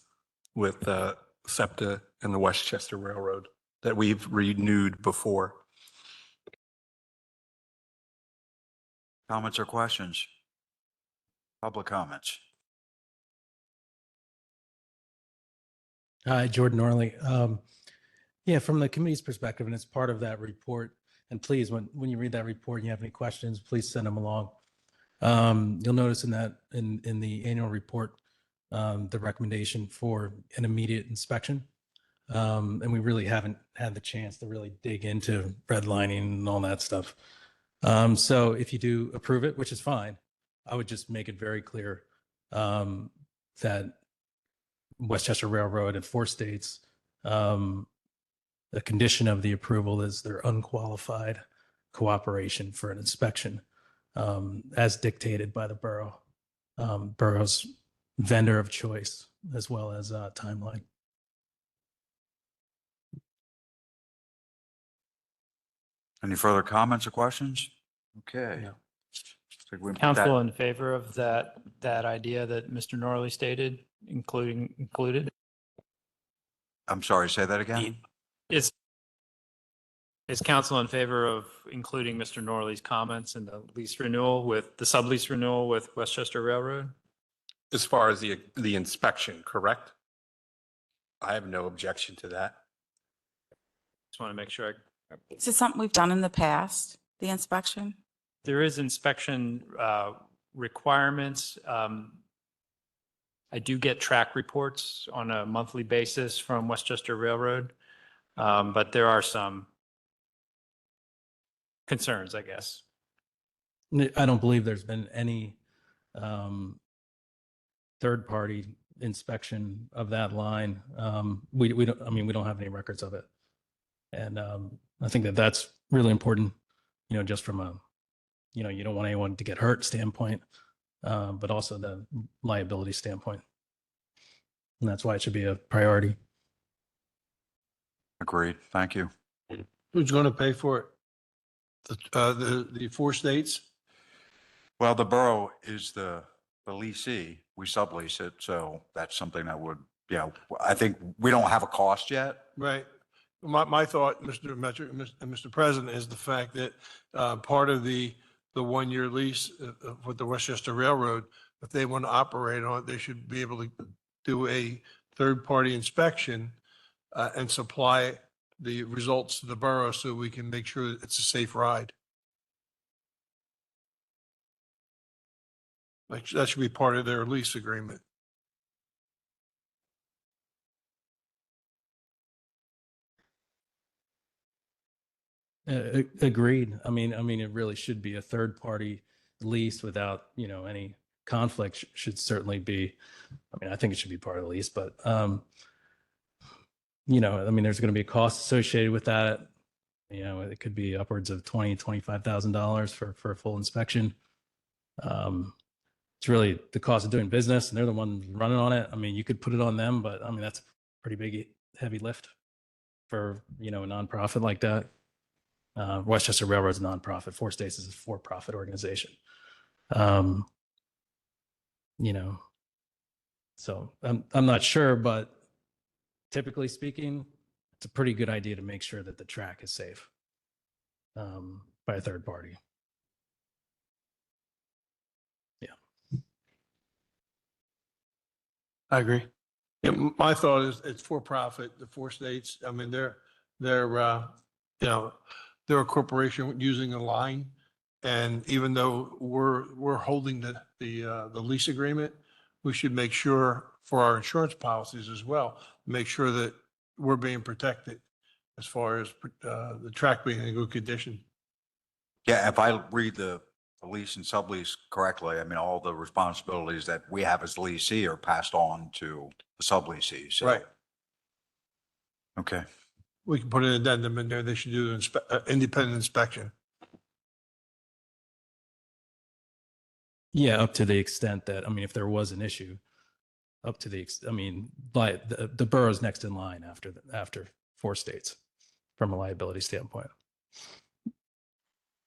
with SEPTA and the Westchester Railroad that we've renewed before. Comments or questions? Public comments? Hi, Jordan Orley. Yeah, from the committee's perspective, and it's part of that report, and please, when you read that report and you have any questions, please send them along. You'll notice in the annual report, the recommendation for an immediate inspection. And we really haven't had the chance to really dig into redlining and all that stuff. So if you do approve it, which is fine, I would just make it very clear that Westchester Railroad and 4 states, the condition of the approval is their unqualified cooperation for an inspection, as dictated by the borough, borough's vendor of choice, as well as timeline. Any further comments or questions? Okay. No. Think we put Council that- in favor of that idea that Mr. Norley stated, included? I'm sorry, say that again? It's Is council in favor of including Mr. Norley's comments in the lease renewal with the sublease renewal with Westchester Railroad? As far as the inspection, correct? I have no objection to that. Just want to make sure Is it something we've done in the past, the inspection? there is inspection requirements. I do get track reports on a monthly basis from Westchester Railroad, but there are some concerns, I guess. I don't believe there's been any third-party inspection of that line. We don't, I mean, we don't have any records of it. And I think that that's really important, just from a, you don't want anyone to get hurt standpoint, but also the liability standpoint. And that's why it should be a priority. Agreed. Thank you. Who's going to pay for it? The four states? Well, the borough is the leasee. We sublease it, so that's something that would, I think we don't have a cost yet. Right. My thought, Mr. President, is the fact that part of the 1-year lease with the Westchester Railroad, if they want to operate on it, they should be able to do a third-party inspection and supply the results to the borough so we can make sure that it's a safe ride. Like, that should be part of their lease agreement. Agreed. I mean, it really should be a third-party lease without, any conflict. Should certainly be. I mean, I think it should be part of the lease, but there's going to be a cost associated with that. It could be upwards of $25,000 for a full inspection. It's really the cost of doing business, and they're the ones running on it. I mean, you could put it on them, but I mean, that's a pretty big, heavy lift for, a nonprofit like that. Westchester Railroad's a nonprofit. Four States is a for-profit organization. So I'm not sure, but typically speaking, it's a pretty good idea to make sure that the track is safe by a third party. I agree. Yeah, my thought is it's for profit, the four states. I mean, they're a corporation using a line. And even though we're holding the lease agreement, we should make sure for our insurance policies as well, make sure that we're being protected as far as the track being in good condition. Yeah, if I read the lease and sublease correctly, I mean, all the responsibilities that we have as leasee are passed on to the subleasee. So. Right. Okay. We can put an addendum in there. They should do an independent inspection. Yeah, up to the extent that, if there was an issue, up to the, by the borough's next in line after Four States from a liability standpoint.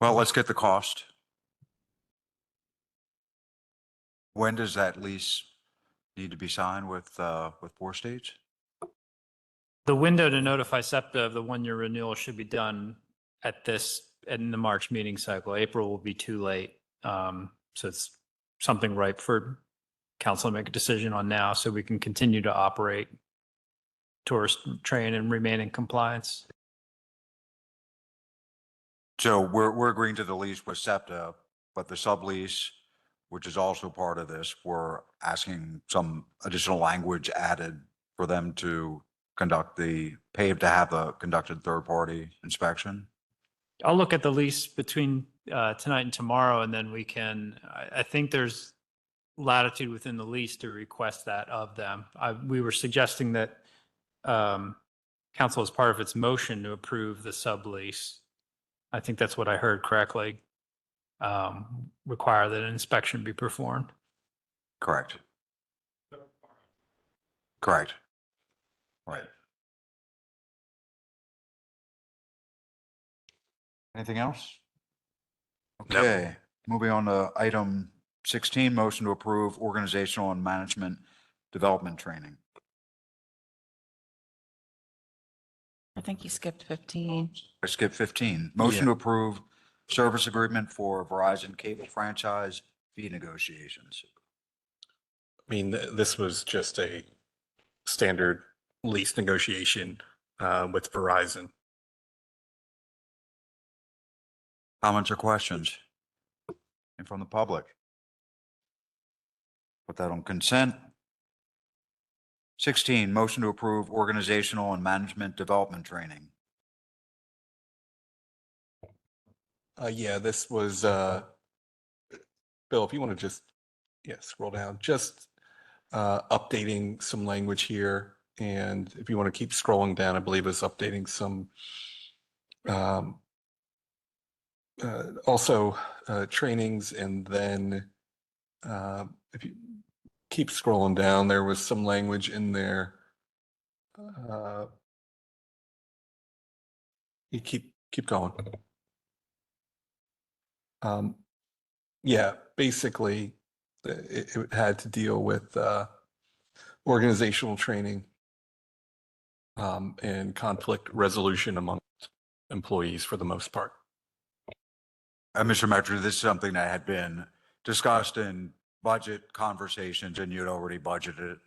Well, let's get the cost. When does that lease need to be signed with Four States? The window to notify SEPTA of the 1-year renewal should be done in the March meeting cycle. April will be too late. So it's something ripe for council to make a decision on now so we can continue to operate tourist train and remain in compliance. So we're agreeing to the lease with SEPTA, but the sublease, which is also part of this, we're asking some additional language added for them to have a conducted third-party inspection. I'll look at the lease between tonight and tomorrow, and then we can, I think there's latitude within the lease to request that of them. We were suggesting that council, as part of its motion to approve the sublease, I think that's what I heard correctly, require that an inspection be performed. Correct. Correct. Right. Anything else? Okay, moving on to item 16, motion to approve organizational and management development training. I think you skipped 15. I skipped 15. Motion to approve service agreement for Verizon cable franchise fee negotiations. I mean, this was just a standard lease negotiation with Verizon. Comments or questions? And from the public? Put that on consent. 16, motion to approve organizational and management development training. Yeah, this was, Bill, if you want to just, scroll down, just updating some language here. And if you want to keep scrolling down, I believe it's updating some also trainings. And then if you keep scrolling down, there was some language in there. You keep going. Yeah, basically, it had to deal with organizational training and conflict resolution amongst employees for the most part. Mr. Metro, this is something that had been discussed in budget conversations and you'd already budgeted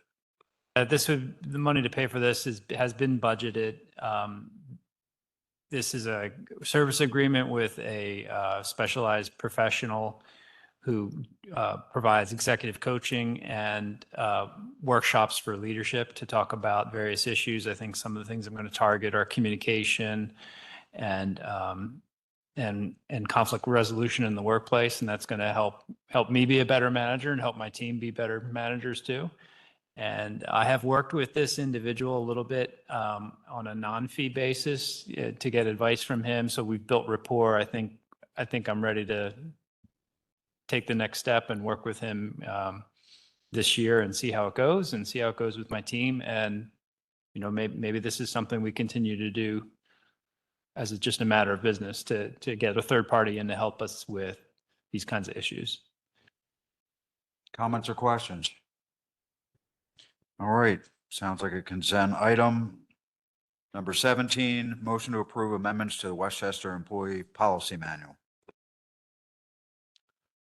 it. The money to pay for this has been budgeted. This is a service agreement with a specialized professional who provides executive coaching and workshops for leadership to talk about various issues. I think some of the things I'm going to target are communication and conflict resolution in the workplace, and that's going to help me be a better manager and help my team be better managers too. And I have worked with this individual a little bit on a non-fee basis to get advice from him. So we've built rapport. I think I'm ready to take the next step and work with him this year and see how it goes with my team. And, maybe this is something we continue to do as just a matter of business to get a third party in to help us with these kinds of issues. Comments or questions? All right, sounds like a consent item. Number 17, motion to approve amendments to the Westchester Employee Policy Manual.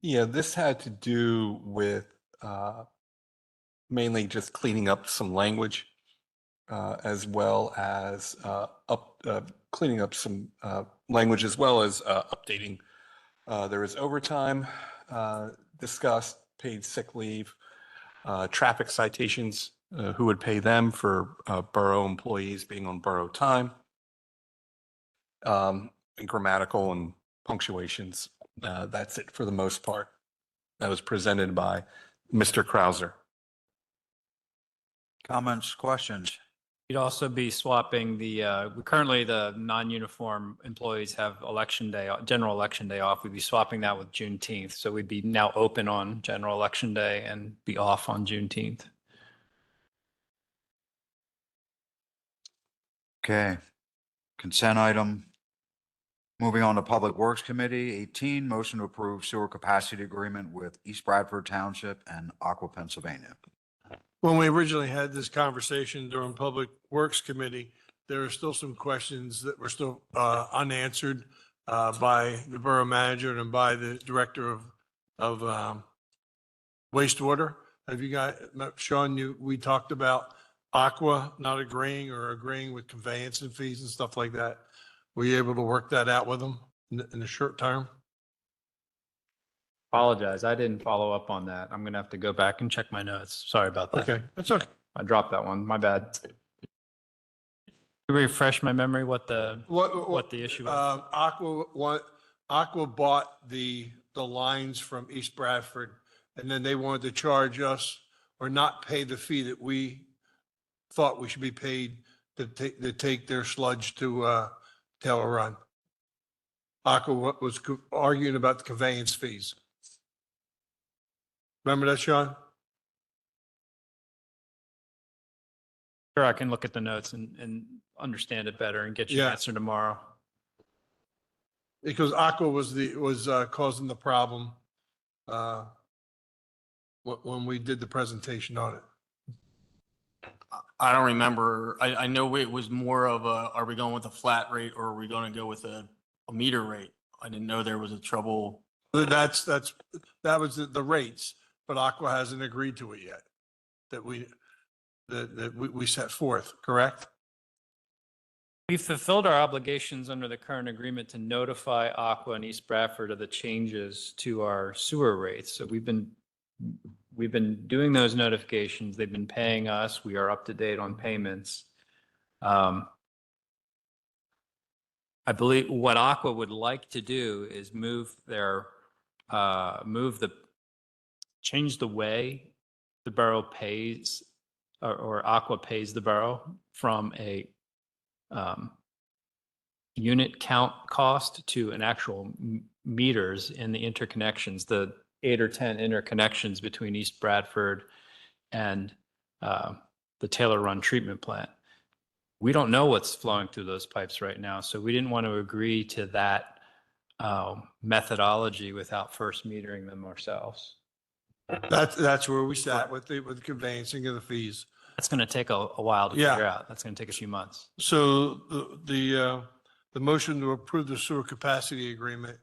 Yeah, this had to do with mainly just cleaning up some language as well as cleaning up some language as well as updating. There is overtime discussed, paid sick leave, traffic citations, who would pay them for borough employees being on borough time, and grammatical and punctuations. That's it for the most part. That was presented by Mr. Krauser. Comments, questions? You'd also be swapping currently the non-uniform employees have general election day off. We'd be swapping that with Juneteenth. So we'd be now open on general election day and be off on Juneteenth. Okay, consent item. Moving on to Public Works Committee, 18, motion to approve sewer capacity agreement with East Bradford Township and Aqua, Pennsylvania. When we originally had this conversation during Public Works Committee, there are still some questions that were still unanswered by the borough manager and by the director of wastewater. Have you guys, Sean, we talked about Aqua not agreeing or agreeing with conveyance and fees and stuff like that. Were you able to work that out with them in the short term? Apologize. I didn't follow up on that. I'm going to have to go back and check my notes. Sorry about that. Okay, that's okay. I dropped that one. My bad. Refresh my memory what the issue was. Aqua bought the lines from East Bradford, and then they wanted to charge us or not pay the fee that we thought we should be paid to take their sludge to Taylor Run. Aqua was arguing about the conveyance fees. Remember that, Sean? Sure, I can look at the notes and understand it better and get you an answer tomorrow. Because Aqua was causing the problem when we did the presentation on it. I don't remember. I know it was more of a, are we going with a flat rate or are we going to go with a meter rate? I didn't know there was a trouble. That was the rates, but Aqua hasn't agreed to it yet. That we set forth, correct? We've fulfilled our obligations under the current agreement to notify Aqua and East Bradford of the changes to our sewer rates. So we've been doing those notifications. They've been paying us. We are up to date on payments. I believe what Aqua would like to do is change the way the borough pays or Aqua pays the borough from a unit count cost to an actual meters in the interconnections, the 8 or 10 interconnections between East Bradford and the Taylor Run treatment plant. We don't know what's flowing through those pipes right now, so we didn't want to agree to that methodology without first metering them ourselves. That's where we sat with the conveyancing of the fees. That's going to take a while to Yeah. figure out. That's going to take a few months. So the motion to approve the sewer capacity agreement,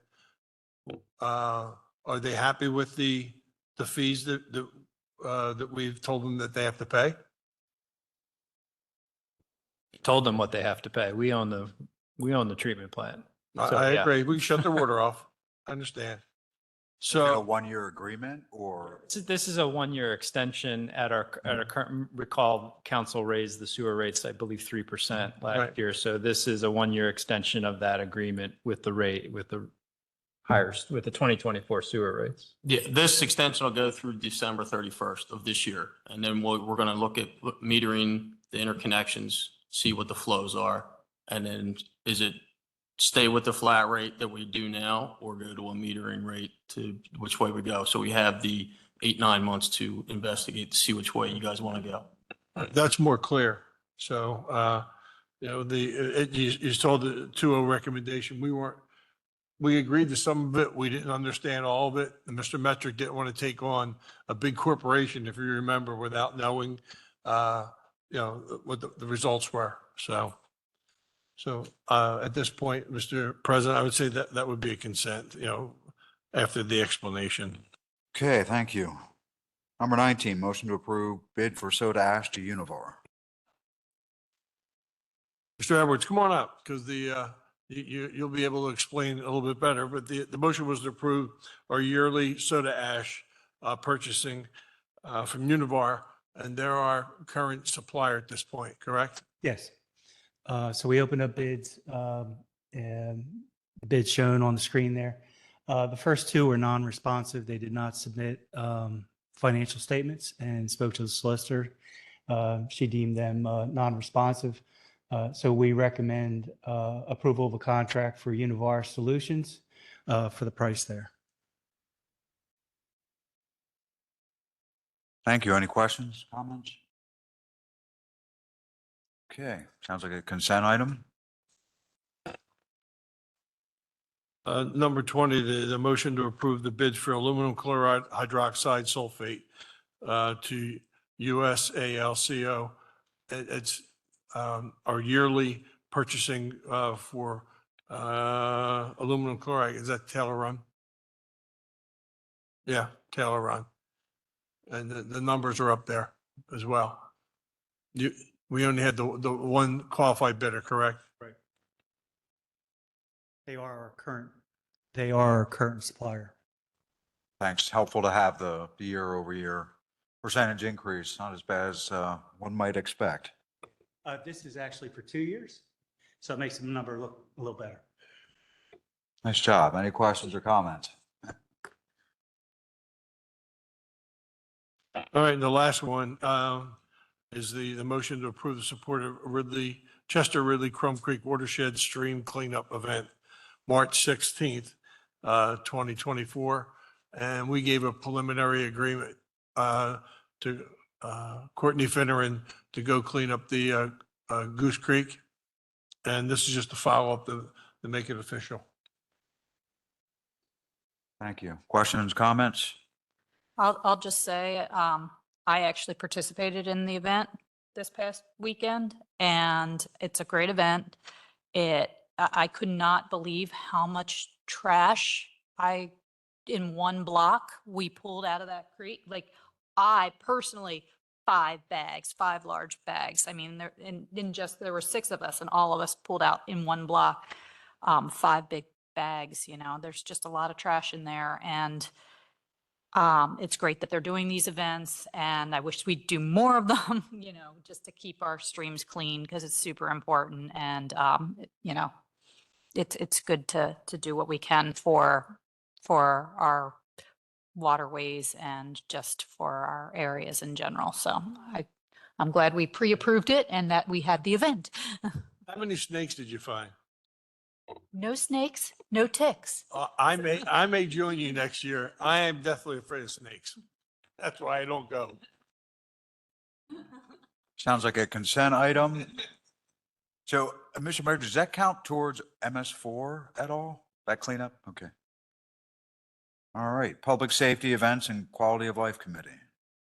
are they happy with the fees that we've told them that they have to pay? Told them what they have to pay. We own the treatment plant. So, I yeah. agree. We can shut their water off. I understand. Is it a So, one-year agreement or? This is a one-year extension at our current, recall, council raised the sewer rates, I believe, 3% last Right. year. So this is a one-year extension of that agreement with the rate, with the higher, with the 2024 sewer rates. Yeah, this extension will go through December 31st of this year. And then we're going to look at metering the interconnections, see what the flows are. And then is it stay with the flat rate that we do now or go to a metering rate to which way we go? So we have the 8-9 months to investigate to see which way you guys want to go. that's more clear. So, you saw the 2-0 recommendation. We agreed to some of it. We didn't understand all of it. And Mr. Metric didn't want to take on a big corporation, if you remember, without knowing, what the results were. So at this point, Mr. President, I would say that would be a consent, after the explanation. Okay, thank you. Number 19, motion to approve bid for soda ash to Univar. Mr. Edwards, come on up, because you'll be able to explain a little bit better, but the motion was to approve our yearly soda ash purchasing from Univar, and they're our current supplier at this point, correct? Yes. So we opened up bids, and the bids shown on the screen there. The first two were non-responsive. They did not submit financial statements and spoke to the solicitor. She deemed them non-responsive. So we recommend approval of a contract for Univar Solutions for the price there. Thank you. Any questions, comments? Okay, sounds like a consent item. Number 20, the motion to approve the bids for aluminum chloride hydroxide sulfate to USALCO. It's our yearly purchasing for aluminum chloride. Is that Taylor Run? Yeah, Taylor Run. And the numbers are up there as well. We only had the one qualified bidder, correct? Right. They are our current supplier. Thanks. Helpful to have the year-over-year percentage increase, not as bad as one might expect. This is actually for 2 years, so it makes the number look a little better. Nice job. Any questions or comments? All right, and the last one is the motion to approve the support of Chester Ridley Crum Creek Watershed Stream Cleanup Event, March 16th, 2024. And we gave a preliminary agreement to Courtney Finneran to go clean up the Goose Creek. And this is just a follow-up to make it official. Thank you. Questions, comments? I'll just say, I actually participated in the event. this past weekend, and it's a great event. I could not believe how much trash in one block, we pulled out of that creek. Like, I personally, 5 large bags. I mean, there were 6 of us, and all of us pulled out in one block, 5 big bags, there's just a lot of trash in there. And it's great that they're doing these events, and I wish we'd do more of them, just to keep our streams clean, because it's super important. And, it's good to do what we can for our waterways and just for our areas in general. So I'm glad we pre-approved it and that we had the event. How many snakes did you find? No snakes, no ticks. I may join you next year. I am definitely afraid of snakes. That's why I don't go. Sounds like a consent item. So, Mr. Mayor, does that count towards MS4 at all? That cleanup? Okay. All right. Public Safety Events and Quality of Life Committee.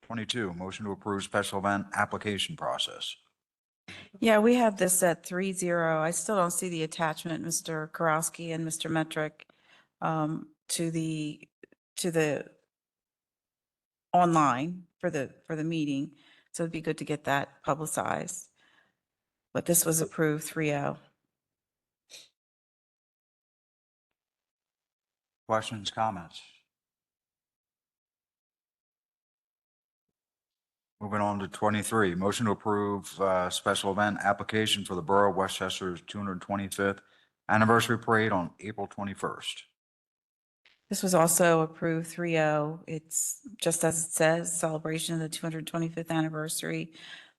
22, motion to approve special event application process. Yeah, we have this at 3-0. I still don't see the attachment, Mr. Karowski and Mr. Metric, to the online for the meeting. So it'd be good to get that publicized. But this was approved 3-0. Questions, comments? Moving on to 23, motion to approve special event application for the Borough of Westchester's 225th anniversary parade on April 21st. This was also approved 3-0. It's just as it says, celebration of the 225th anniversary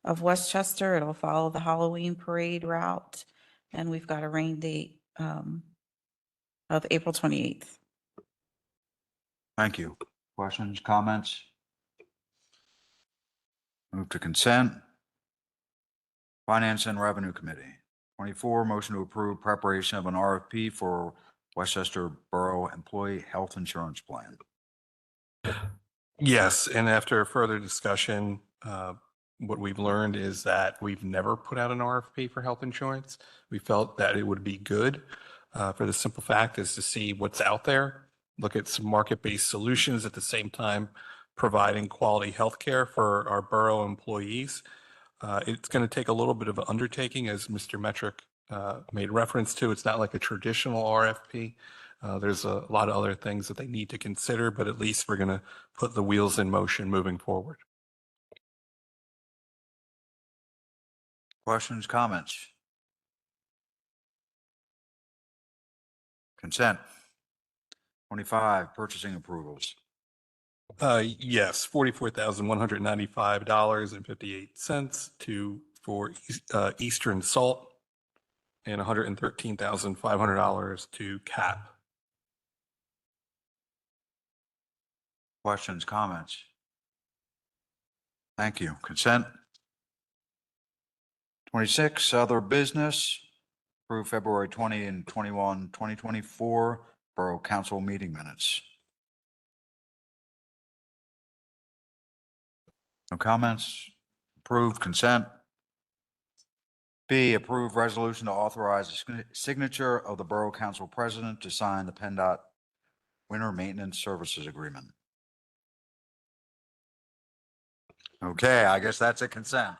of Westchester. It'll follow the Halloween parade route, and we've got a rain date of April 28th. Thank you. Questions, comments? Move to consent. Finance and Revenue Committee. 24, motion to approve preparation of an RFP for Westchester Borough Employee Health Insurance Plan. Yes, and after further discussion, what we've learned is that we've never put out an RFP for health insurance. We felt that it would be good for the simple fact is to see what's out there, look at some market-based solutions at the same time providing quality health care for our borough employees. It's going to take a little bit of an undertaking, as Mr. Metric made reference to. It's not like a traditional RFP. There's a lot of other things that they need to consider, but at least we're going to put the wheels in motion moving forward. Questions, comments? Consent. 25, purchasing approvals. Yes, $44,195.58 for Eastern Salt and $113,500 to CAP. Questions, comments? Thank you. Consent. 26, other business. Approve February 20 and 21, 2024 Borough Council meeting minutes. No comments? Approved. Consent. B, approve resolution to authorize the signature of the Borough Council President to sign the PennDOT Winter Maintenance Services Agreement. Okay, I guess that's a consent.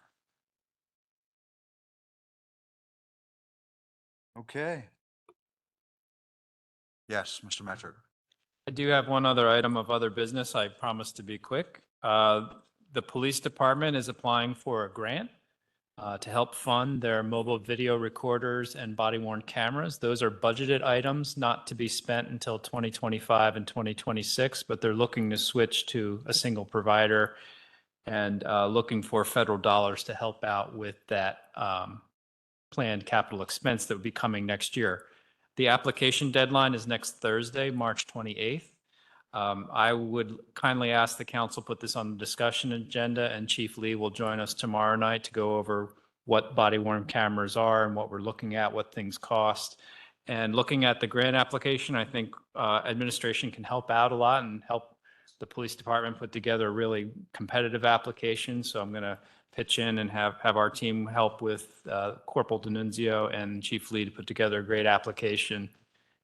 Okay. Yes, Mr. Metric. I do have one other item of other business. I promise to be quick. The police department is applying for a grant to help fund their mobile video recorders and body-worn cameras. Those are budgeted items not to be spent until 2025 and 2026, but they're looking to switch to a single provider and looking for federal dollars to help out with that planned capital expense that would be coming next year. The application deadline is next Thursday, March 28th. I would kindly ask the council put this on the discussion agenda, and Chief Lee will join us tomorrow night to go over what body-worn cameras are and what we're looking at, what things cost. And looking at the grant application, I think administration can help out a lot and help the police department put together a really competitive application. So I'm going to pitch in and have our team help with Corporal D'Annunzio and Chief Lee to put together a great application.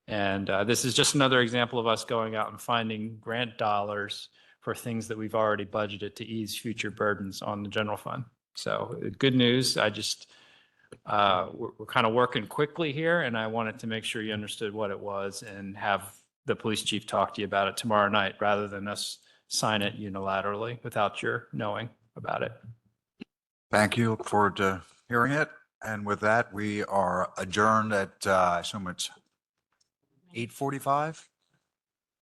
And this is just another example of us going out and finding grant dollars for things that we've already budgeted to ease future burdens on the general fund. So good news. I just, we're kind of working quickly here, and I wanted to make sure you understood what it was and have the police chief talk to you about it tomorrow night rather than us sign it unilaterally without your knowing about it. Thank you. Look forward to hearing it. And with that, we are adjourned at, I assume it's 8:45?